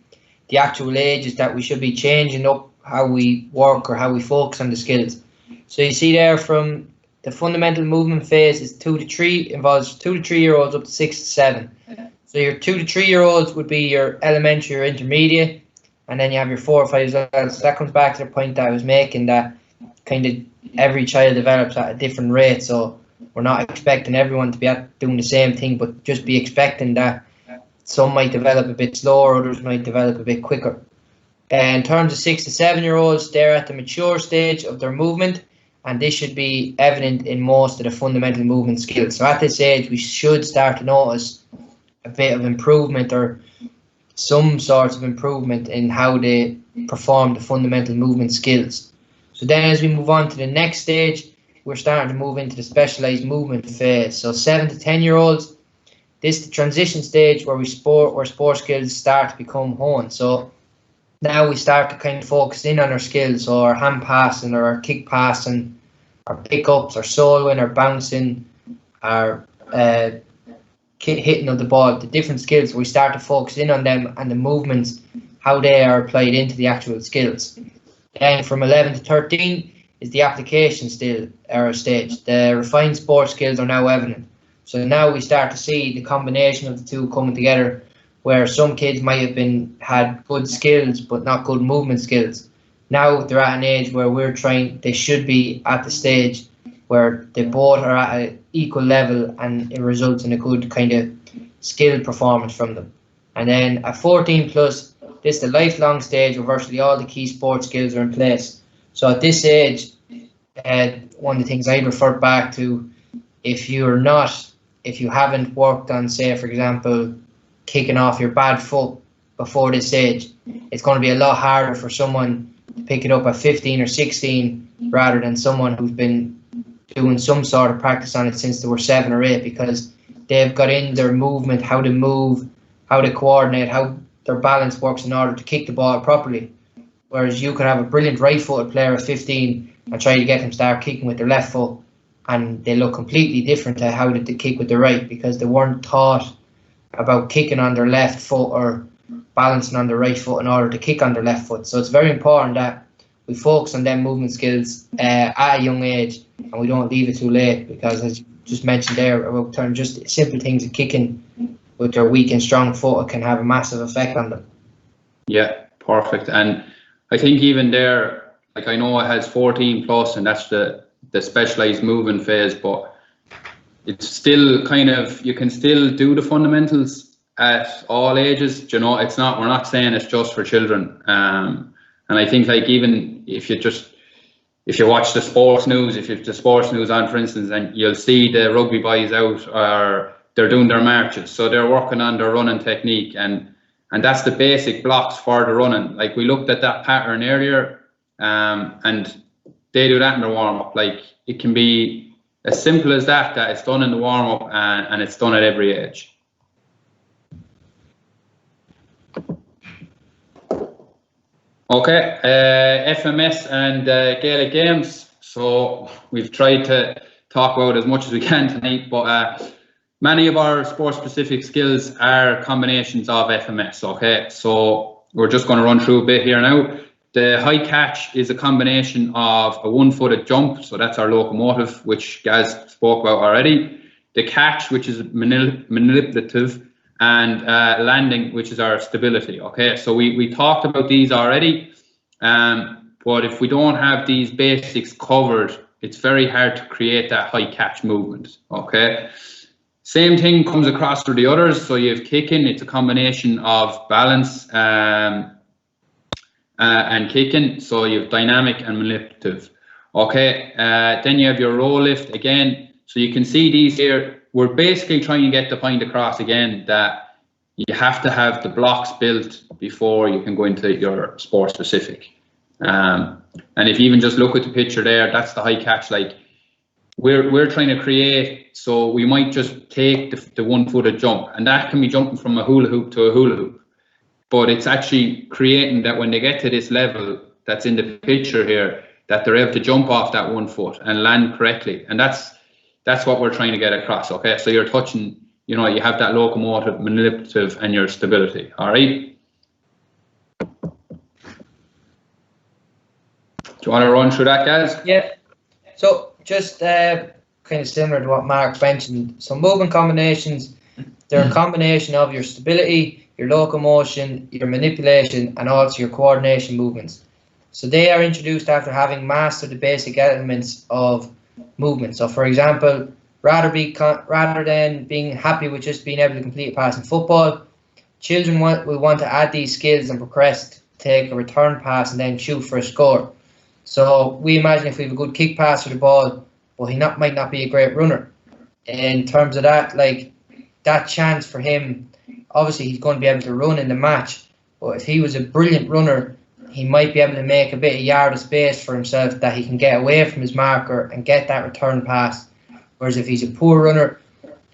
the actual ages that we should be changing up how we work or how we focus on the skills. So you see there from the fundamental movement phase is 2 to 3, involves 2 to 3 year olds up to 6 to 7. So your 2 to 3 year olds would be your elementary or intermediate, and then you have your 4 or 5 as well. So that comes back to the point that I was making, that kind of every child develops at a different rate. So we're not expecting everyone to be doing the same thing, but just be expecting that some might develop a bit slower, others might develop a bit quicker. In terms of 6 to 7 year olds, they're at the mature stage of their movement, and this should be evident in most of the fundamental movement skills. So at this age, we should start to notice a bit of improvement or some sorts of improvement in how they perform the fundamental movement skills. So then as we move on to the next stage, we're starting to move into the specialized movement phase. So 7 to 10 year olds, this is the transition stage where sport skills start to become honed. So now we start to kind of focus in on our skills, so our hand passing or our kick passing, our pickups, our soloing, our bouncing, our hitting of the ball, the different skills. We start to focus in on them and the movements, how they are applied into the actual skills. Then from 11 to 13 is the application stage. The refined sport skills are now evident. So now we start to see the combination of the two coming together, where some kids might have had good skills but not good movement skills. Now they're at an age where they should be at the stage where they both are at an equal level, and it results in a good kind of skill performance from them. And then at 14 plus, this is the lifelong stage where virtually all the key sport skills are in place. So at this age, one of the things I'd refer back to, if you're not if you haven't worked on, say, for example, kicking off your bad foot before this age, it's going to be a lot harder for someone to pick it up at 15 or 16 rather than someone who's been doing some sort of practice on it since they were 7 or 8, because they've got in their movement, how to move, how to coordinate, how their balance works in order to kick the ball properly. Whereas you could have a brilliant right-footed player at 15 and try to get them start kicking with their left foot, and they look completely different to how they kick with the right, because they weren't taught about kicking on their left foot or balancing on their right foot in order to kick on their left foot. So it's very important that we focus on them movement skills at a young age, and we don't leave it too late, because as you just mentioned there about turning just simple things of kicking with their weak and strong foot, it can have a massive effect on them. Yeah, perfect. And I think even there, like I know it has 14 plus, and that's the specialized movement phase, but it's still kind of, you can still do the fundamentals at all ages. You know, it's not, we're not saying it's just for children. And I think, like, even if you watch the sports news, if you've the sports news on, for instance, and you'll see the rugby boys out, or they're doing their marches, so they're working on their running technique, and that's the basic blocks for the running. Like, we looked at that pattern earlier, and they do that in the warm-up. Like, it can be as simple as that it's done in the warm-up, and it's done at every age. Okay, FMS and Gaelic games. So we've tried to talk about as much as we can tonight, but many of our sport-specific skills are combinations of FMS. Okay, so we're just going to run through a bit here now. The high catch is a combination of a one-footed jump, so that's our locomotive, which Gaz spoke about already. The catch, which is manipulative, and landing, which is our stability. Okay, so we talked about these already, but if we don't have these basics covered, it's very hard to create that high catch movement. Okay, same thing comes across for the others. So you have kicking, it's a combination of balance and kicking, so you have dynamic and manipulative. Okay, then you have your roll lift again, so you can see these here. We're basically trying to get the point across again that you have to have the blocks built before you can go into your sport specific. And if you even just look at the picture there, that's the high catch. Like, we're trying to create, so we might just take the one-footed jump, and that can be jumping from a hula hoop to a hula hoop. But it's actually creating that when they get to this level that's in the picture here, that they're able to jump off that 1 foot and land correctly. And that's what we're trying to get across. Okay, so you're touching, you know, you have that locomotive, manipulative, and your stability. All right. Do you want to run through that, guys? Yeah. So just kind of similar to what Mark mentioned. So movement combinations, they're a combination of your stability, your locomotion, your manipulation, and also your coordination movements. So they are introduced after having mastered the basic elements of movement. So, for example, rather than being happy with just being able to complete a pass in football, children will want to add these skills and progress to take a return pass and then shoot for a score. So we imagine if we have a good kick pass for the ball, well, he might not be a great runner. In terms of that, like, that chance for him, obviously he's going to be able to run in the match, but if he was a brilliant runner, he might be able to make a bit of yard of space for himself that he can get away from his marker and get that return pass. Whereas if he's a poor runner,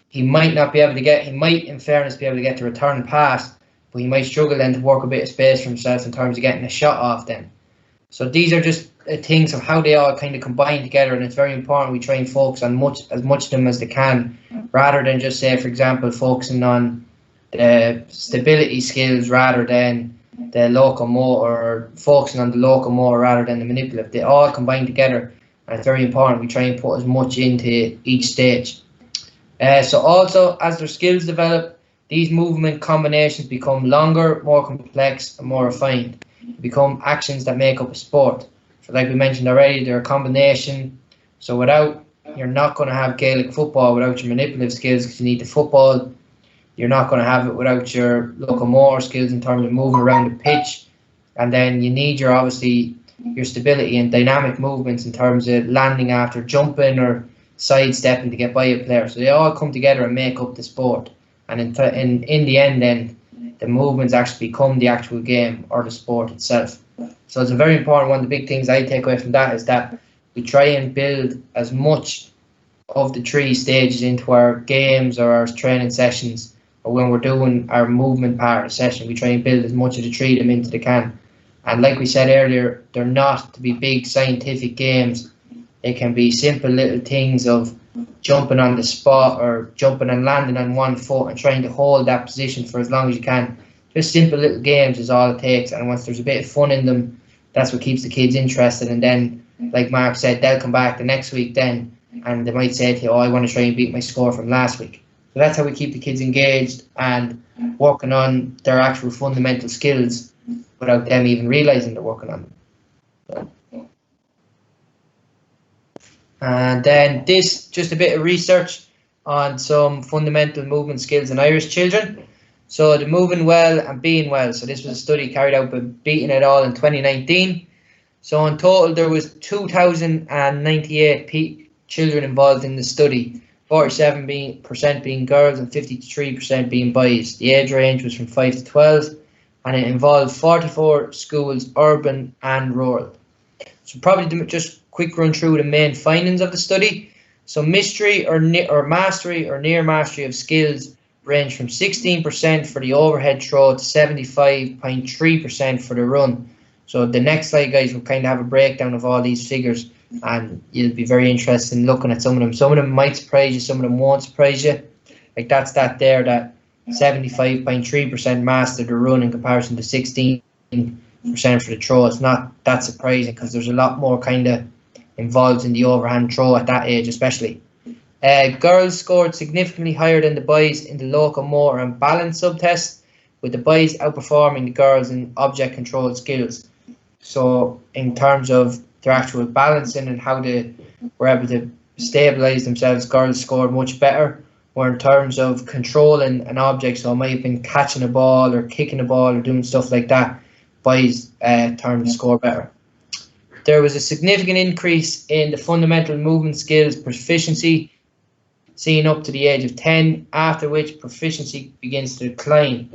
he might not be able to get, he might in fairness be able to get the return pass, but he might struggle then to work a bit of space for himself in terms of getting a shot off then. So these are just things of how they all kind of combine together, and it's very important we try and focus on as much of them as they can, rather than just, say, for example, focusing on the stability skills rather than the locomotor, or focusing on the locomotor rather than the manipulative. They all combine together, and it's very important we try and put as much into each stage. So also, as their skills develop, these movement combinations become longer, more complex, and more refined. They become actions that make up a sport. So like we mentioned already, they're a combination. So you're not going to have Gaelic football without your manipulative skills, because you need the football. You're not going to have it without your locomotor skills in terms of moving around the pitch. And then you need obviously your stability and dynamic movements in terms of landing after jumping, or sidestepping to get by a player. So they all come together and make up the sport. And in the end, then the movements actually become the actual game or the sport itself. So it's a very important one. The big things I take away from that is that we try and build as much of the 3 stages into our games or our training sessions, or when we're doing our movement part of the session, we try and build as much of the 3 of them into the can. And like we said earlier, they're not to be big scientific games. They can be simple little things of jumping on the spot or jumping and landing on one foot and trying to hold that position for as long as you can. Just simple little games is all it takes, and once there's a bit of fun in them, that's what keeps the kids interested. And then, like Mark said, they'll come back the next week then, and they might say to you, oh, I want to try and beat my score from last week. So that's how we keep the kids engaged and working on their actual fundamental skills without them even realising they're working on them. So. And then this, just a bit of research on some fundamental movement skills in Irish children. So the moving well and being well. So this was a study carried out by Beaton et al. In 2019. So in total there was 2,098 children involved in the study, 47% being girls and 53% being boys. The age range was from 5 to 12, and it involved 44 schools, urban and rural. So probably just quick run through the main findings of the study. So mastery or mastery or near mastery of skills range from 16% for the overhead throw to 75.3% for the run. So the next slide, guys, will kind of have a breakdown of all these figures, and you'll be very interested in looking at some of them. Some of them might surprise you, some of them won't surprise you. Like that's that there, that 75.3% mastered the run in comparison to 16% for the throw. It's not that surprising because there's a lot more kind of involved in the overhand throw at that age, especially. Girls scored significantly higher than the boys in the locomotor and balance subtest, with the boys outperforming the girls in object control skills. So in terms of their actual balancing and how they were able to stabilise themselves, girls scored much better. Or in terms of controlling an object, so it might have been catching a ball or kicking a ball or doing stuff like that, boys turned to score better. There was a significant increase in the fundamental movement skills proficiency seen up to the age of 10, after which proficiency begins to decline.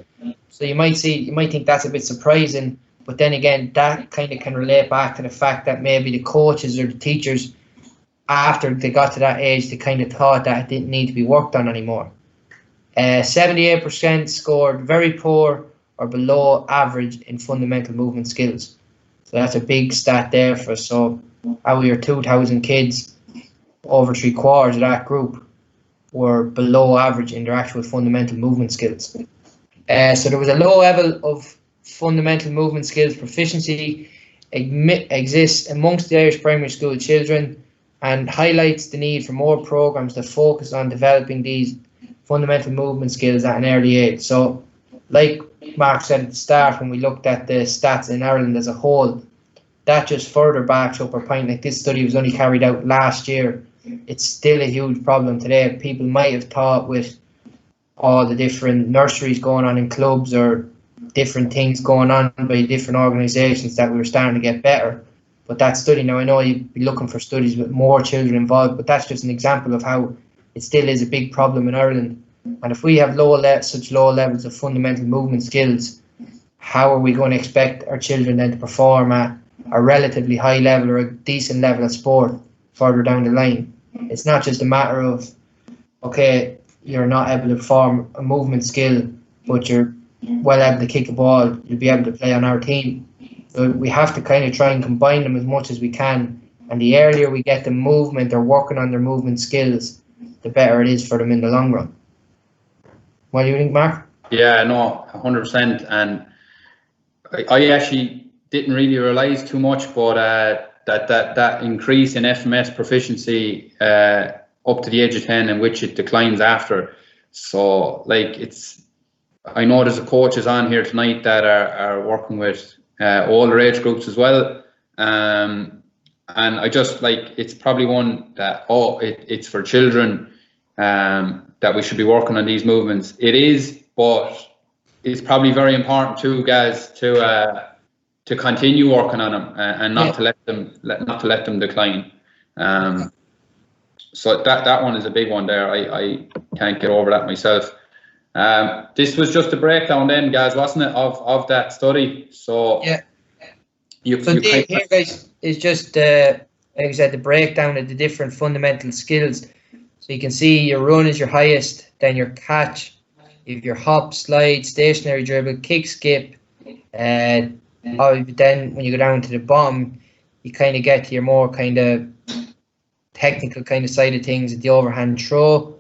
So you might think that's a bit surprising, but then again, that kind of can relate back to the fact that maybe the coaches or the teachers, after they got to that age, they kind of thought that it didn't need to be worked on anymore. 78% scored very poor or below average in fundamental movement skills. So that's a big stat there for us. So out of your 2,000 kids, over 3/4 of that group were below average in their actual fundamental movement skills. So there was a low level of fundamental movement skills proficiency exists amongst the Irish primary school children, and highlights the need for more programs that focus on developing these fundamental movement skills at an early age. So like Mark said at the start, when we looked at the stats in Ireland as a whole, that just further backs up our point. Like, this study was only carried out last year. It's still a huge problem today. People might have thought with all the different nurseries going on in clubs or different things going on by different organisations that we were starting to get better. But that study, now I know you'd be looking for studies with more children involved, but that's just an example of how it still is a big problem in Ireland. And if we have such low levels of fundamental movement skills, how are we going to expect our children then to perform at a relatively high level or a decent level of sport further down the line? It's not just a matter of, okay, you're not able to perform a movement skill, but you're well able to kick a ball, you'll be able to play on our team. So we have to kind of try and combine them as much as we can. And the earlier we get them movement or working on their movement skills, the better it is for them in the long run. What do you think, Mark? Yeah, no, 100%. And I actually didn't really realise too much, but that increase in FMS proficiency up to the age of 10, in which it declines after. So, like, I know there's coaches on here tonight that are working with older age groups as well. And I just, like, it's probably one that, it's for children, that we should be working on these movements. It is, but it's probably very important too, guys, to continue working on them and not to let them decline. So that one is a big one there. I can't get over that myself. This was just a breakdown then, guys, wasn't it, of that study? So Yeah. You So here, guys, is just like I said, the breakdown of the different fundamental skills. So you can see your run is your highest, then your catch, if your hop, slide, stationary dribble, kick, skip. Then when you go down to the bottom, you kind of get to your more kind of technical kind of side of things, the overhand throw.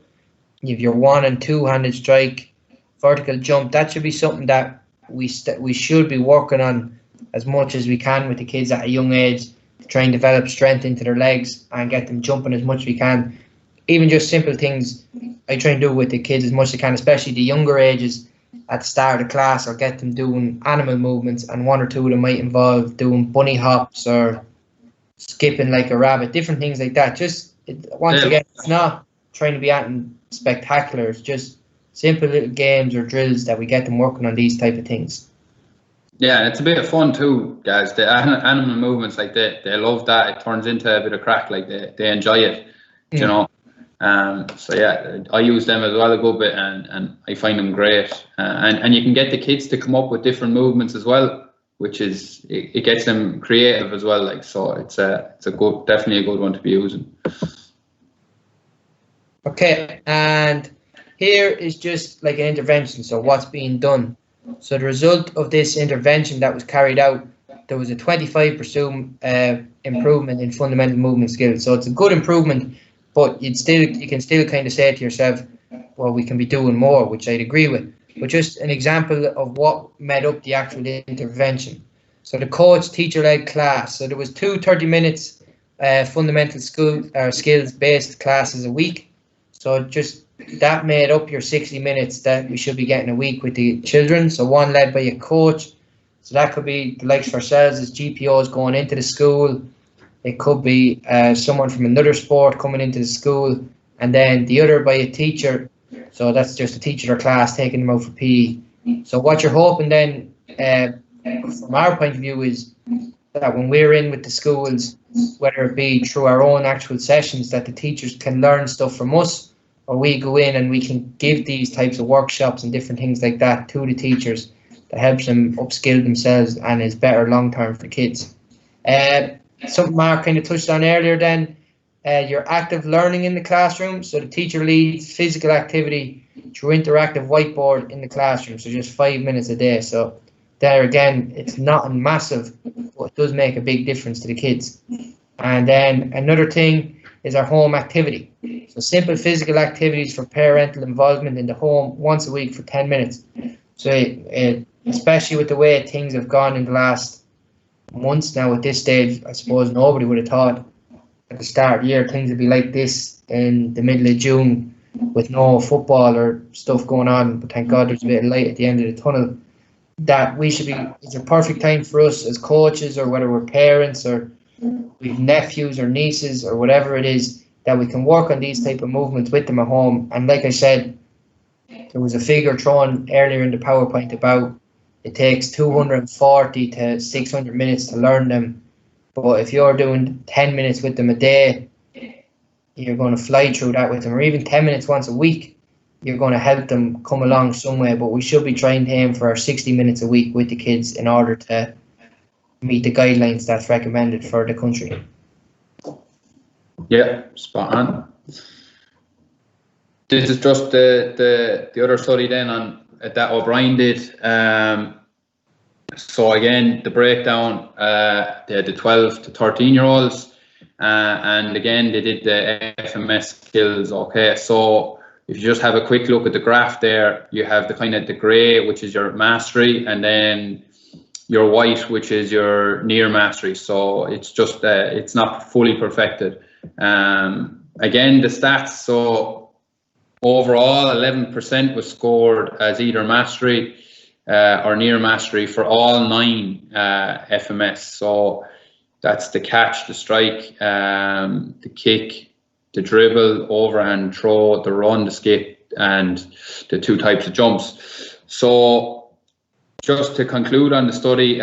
You have your 1- and 2-handed strike, vertical jump. That should be something that we should be working on as much as we can with the kids at a young age, to try and develop strength into their legs and get them jumping as much as we can. Even just simple things I try and do with the kids as much as I can, especially the younger ages at the start of the class, or get them doing animal movements, and 1 or 2 of them might involve doing bunny hops or skipping like a rabbit, different things like that. Once again, it's not trying to be anything spectacular, it's just simple little games or drills that we get them working on these type of things. Yeah, it's a bit of fun too, guys. The animal movements, like they love that. It turns into a bit of crack, like they enjoy it, you know. So yeah, I use them as well a good bit, and I find them great. And you can get the kids to come up with different movements as well, which is it gets them creative as well. Like, so it's definitely a good one to be using. Okay, and here is just like an intervention. So what's being done? So the result of this intervention that was carried out, there was a 25% improvement in fundamental movement skills. So it's a good improvement, but you can still kind of say to yourself, well, we can be doing more, which I'd agree with. But just an example of what made up the actual intervention. So the coach teacher-led class. So there was 30 minutes fundamental skills-based classes a week. So just that made up your 60 minutes that we should be getting a week with the children. So one led by a coach. So that could be the likes of ourselves as GPOs going into the school. It could be someone from another sport coming into the school, and then the other by a teacher. So that's just a teacher or class taking them out for PE. So what you're hoping then, from our point of view, is that when we're in with the schools, whether it be through our own actual sessions, that the teachers can learn stuff from us, or we go in and we can give these types of workshops and different things like that to the teachers that helps them upskill themselves and is better long term for kids. Something Mark kind of touched on earlier then, your active learning in the classroom. So the teacher leads physical activity through interactive whiteboard in the classroom, so just 5 minutes a day. So there again, it's not massive, but it does make a big difference to the kids. And then another thing is our home activity. So simple physical activities for parental involvement in the home once a week for 10 minutes. So especially with the way things have gone in the last months now at this stage, I suppose nobody would have thought at the start of the year things would be like this in the middle of June with no football or stuff going on. But thank God there's a bit of light at the end of the tunnel. That we should be, it's a perfect time for us as coaches, or whether we're parents or we've nephews or nieces or whatever it is, that we can work on these type of movements with them at home. And like I said, there was a figure thrown earlier in the PowerPoint about it takes 240 to 600 minutes to learn them. But if you're doing 10 minutes with them a day, you're going to fly through that with them, or even 10 minutes once a week, you're going to help them come along somewhere. But we should be trying to aim for 60 minutes a week with the kids in order to meet the guidelines that's recommended for the country. Yeah, spot on. This is just the other study then on that O'Brien did. So again, the breakdown, they had the 12 to 13-year-olds, and again they did the FMS skills. Okay, so if you just have a quick look at the graph there, you have the kind of the grey, which is your mastery, and then your white, which is your near mastery. So it's just it's not fully perfected. Again, the stats. So overall, 11% was scored as either mastery or near mastery for all 9 FMS. So that's the catch, the strike, the kick, the dribble, overhand throw, the run, the skip, and the 2 types of jumps. So just to conclude on the study,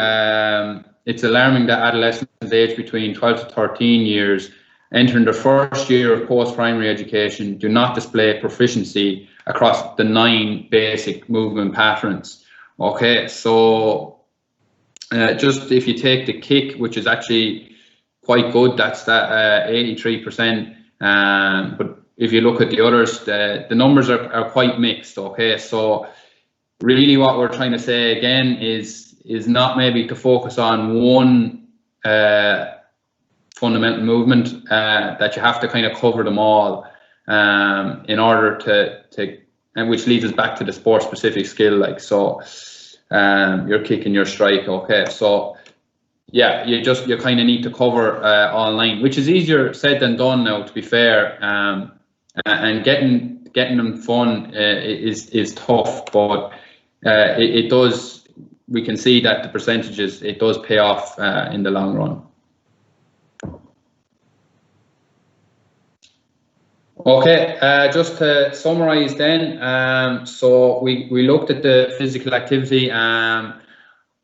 it's alarming that adolescents aged between 12 to 13 years entering their first year of post-primary education do not display proficiency across the 9 basic movement patterns. Okay, so just if you take the kick, which is actually quite good, that's that 83%. But if you look at the others, the numbers are quite mixed. Okay, so really what we're trying to say again is not maybe to focus on one fundamental movement, that you have to kind of cover them all in order to, and which leads us back to the sport specific skill, like, so your kick and your strike. Okay, so yeah, you kind of need to cover all 9, which is easier said than done now, to be fair, and getting them fun is tough, but it does, we can see that the percentages, it does pay off in the long run. Okay, just to summarize then, so we looked at the physical activity.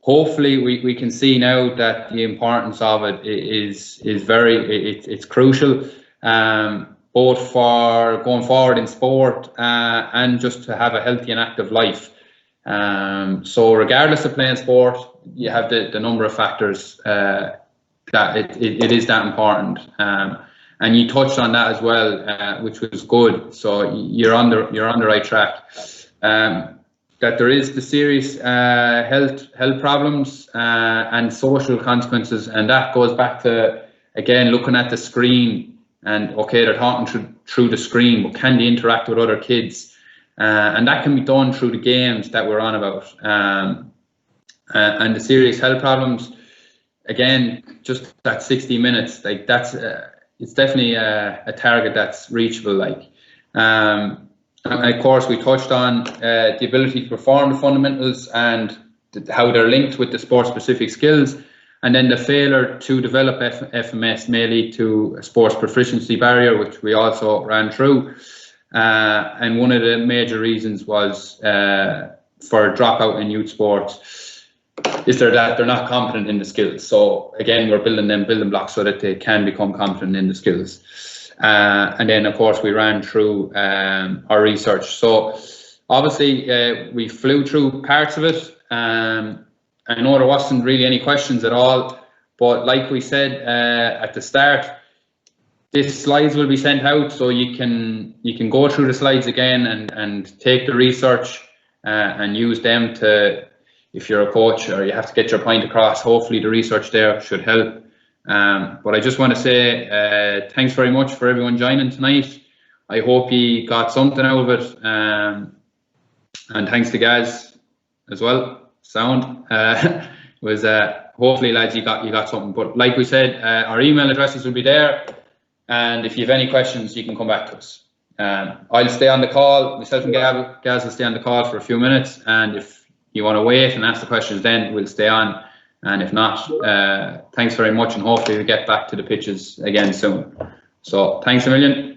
Hopefully we can see now that the importance of it is very, it's crucial, both for going forward in sport and just to have a healthy and active life. So regardless of playing sport, you have the number of factors that it is that important. And you touched on that as well, which was good. So you're on the right track. That there is the serious health problems and social consequences, and that goes back to, again, looking at the screen. And okay, they're talking through the screen, but can they interact with other kids? And that can be done through the games that we're on about. And the serious health problems, again, just that 60 minutes, like that's it's definitely a target that's reachable, like. And of course, we touched on the ability to perform the fundamentals and how they're linked with the sport-specific skills. And then the failure to develop FMS may lead to a sports proficiency barrier, which we also ran through. And one of the major reasons was for dropout in youth sports is that they're not competent in the skills. So again, we're building building blocks so that they can become competent in the skills. And then, of course, we ran through our research. So obviously, we flew through parts of it. I know there wasn't really any questions at all, but like we said at the start, these slides will be sent out, so you can go through the slides again and take the research and use them to, if you're a coach or you have to get your point across, hopefully the research there should help. But I just want to say thanks very much for everyone joining tonight. I hope you got something out of it, and thanks to Gaz as well. Sound was hopefully, lads, you got something. But like we said, our email addresses will be there, and if you have any questions, you can come back to us. I'll stay on the call. Myself and Gaz will stay on the call for a few minutes, and if you want to wait and ask the questions, then we'll stay on. And if not, thanks very much, and hopefully we get back to the pitches again soon. So thanks a million.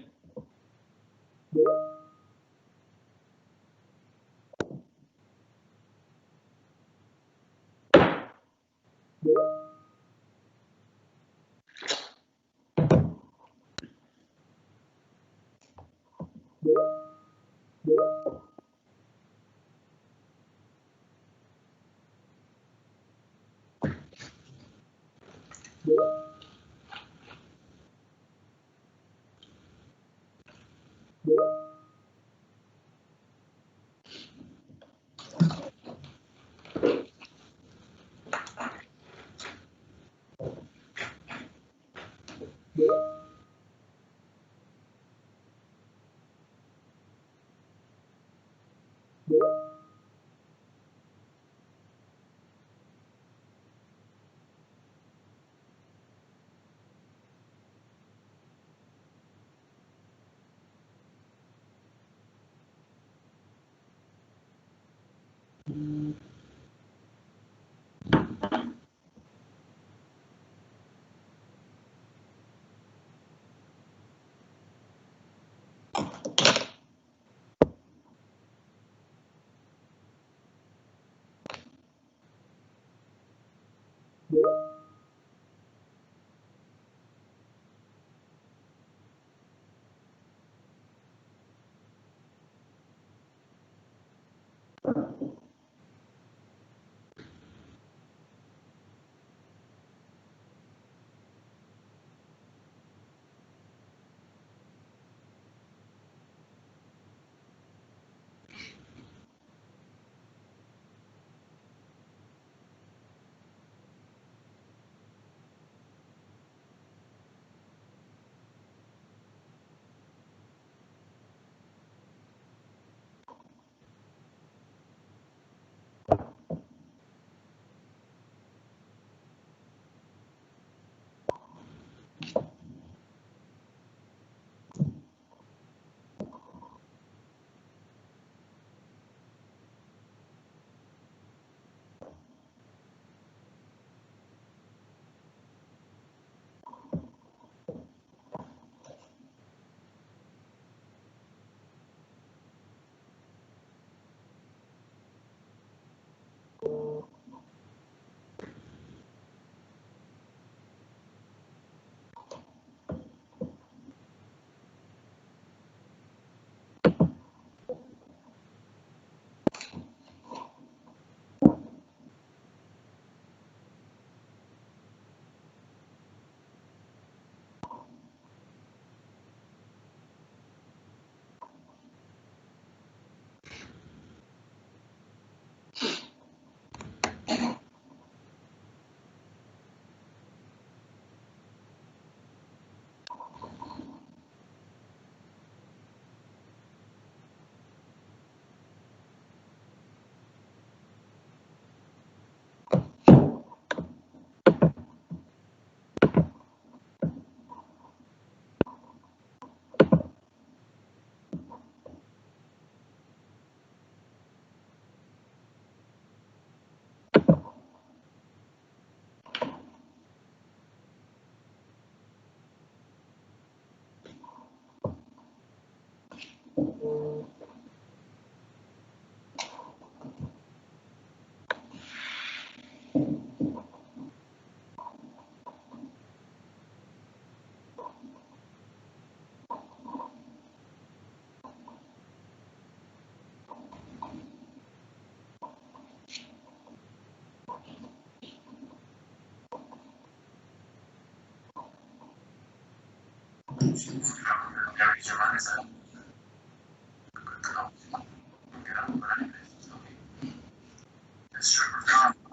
Stripper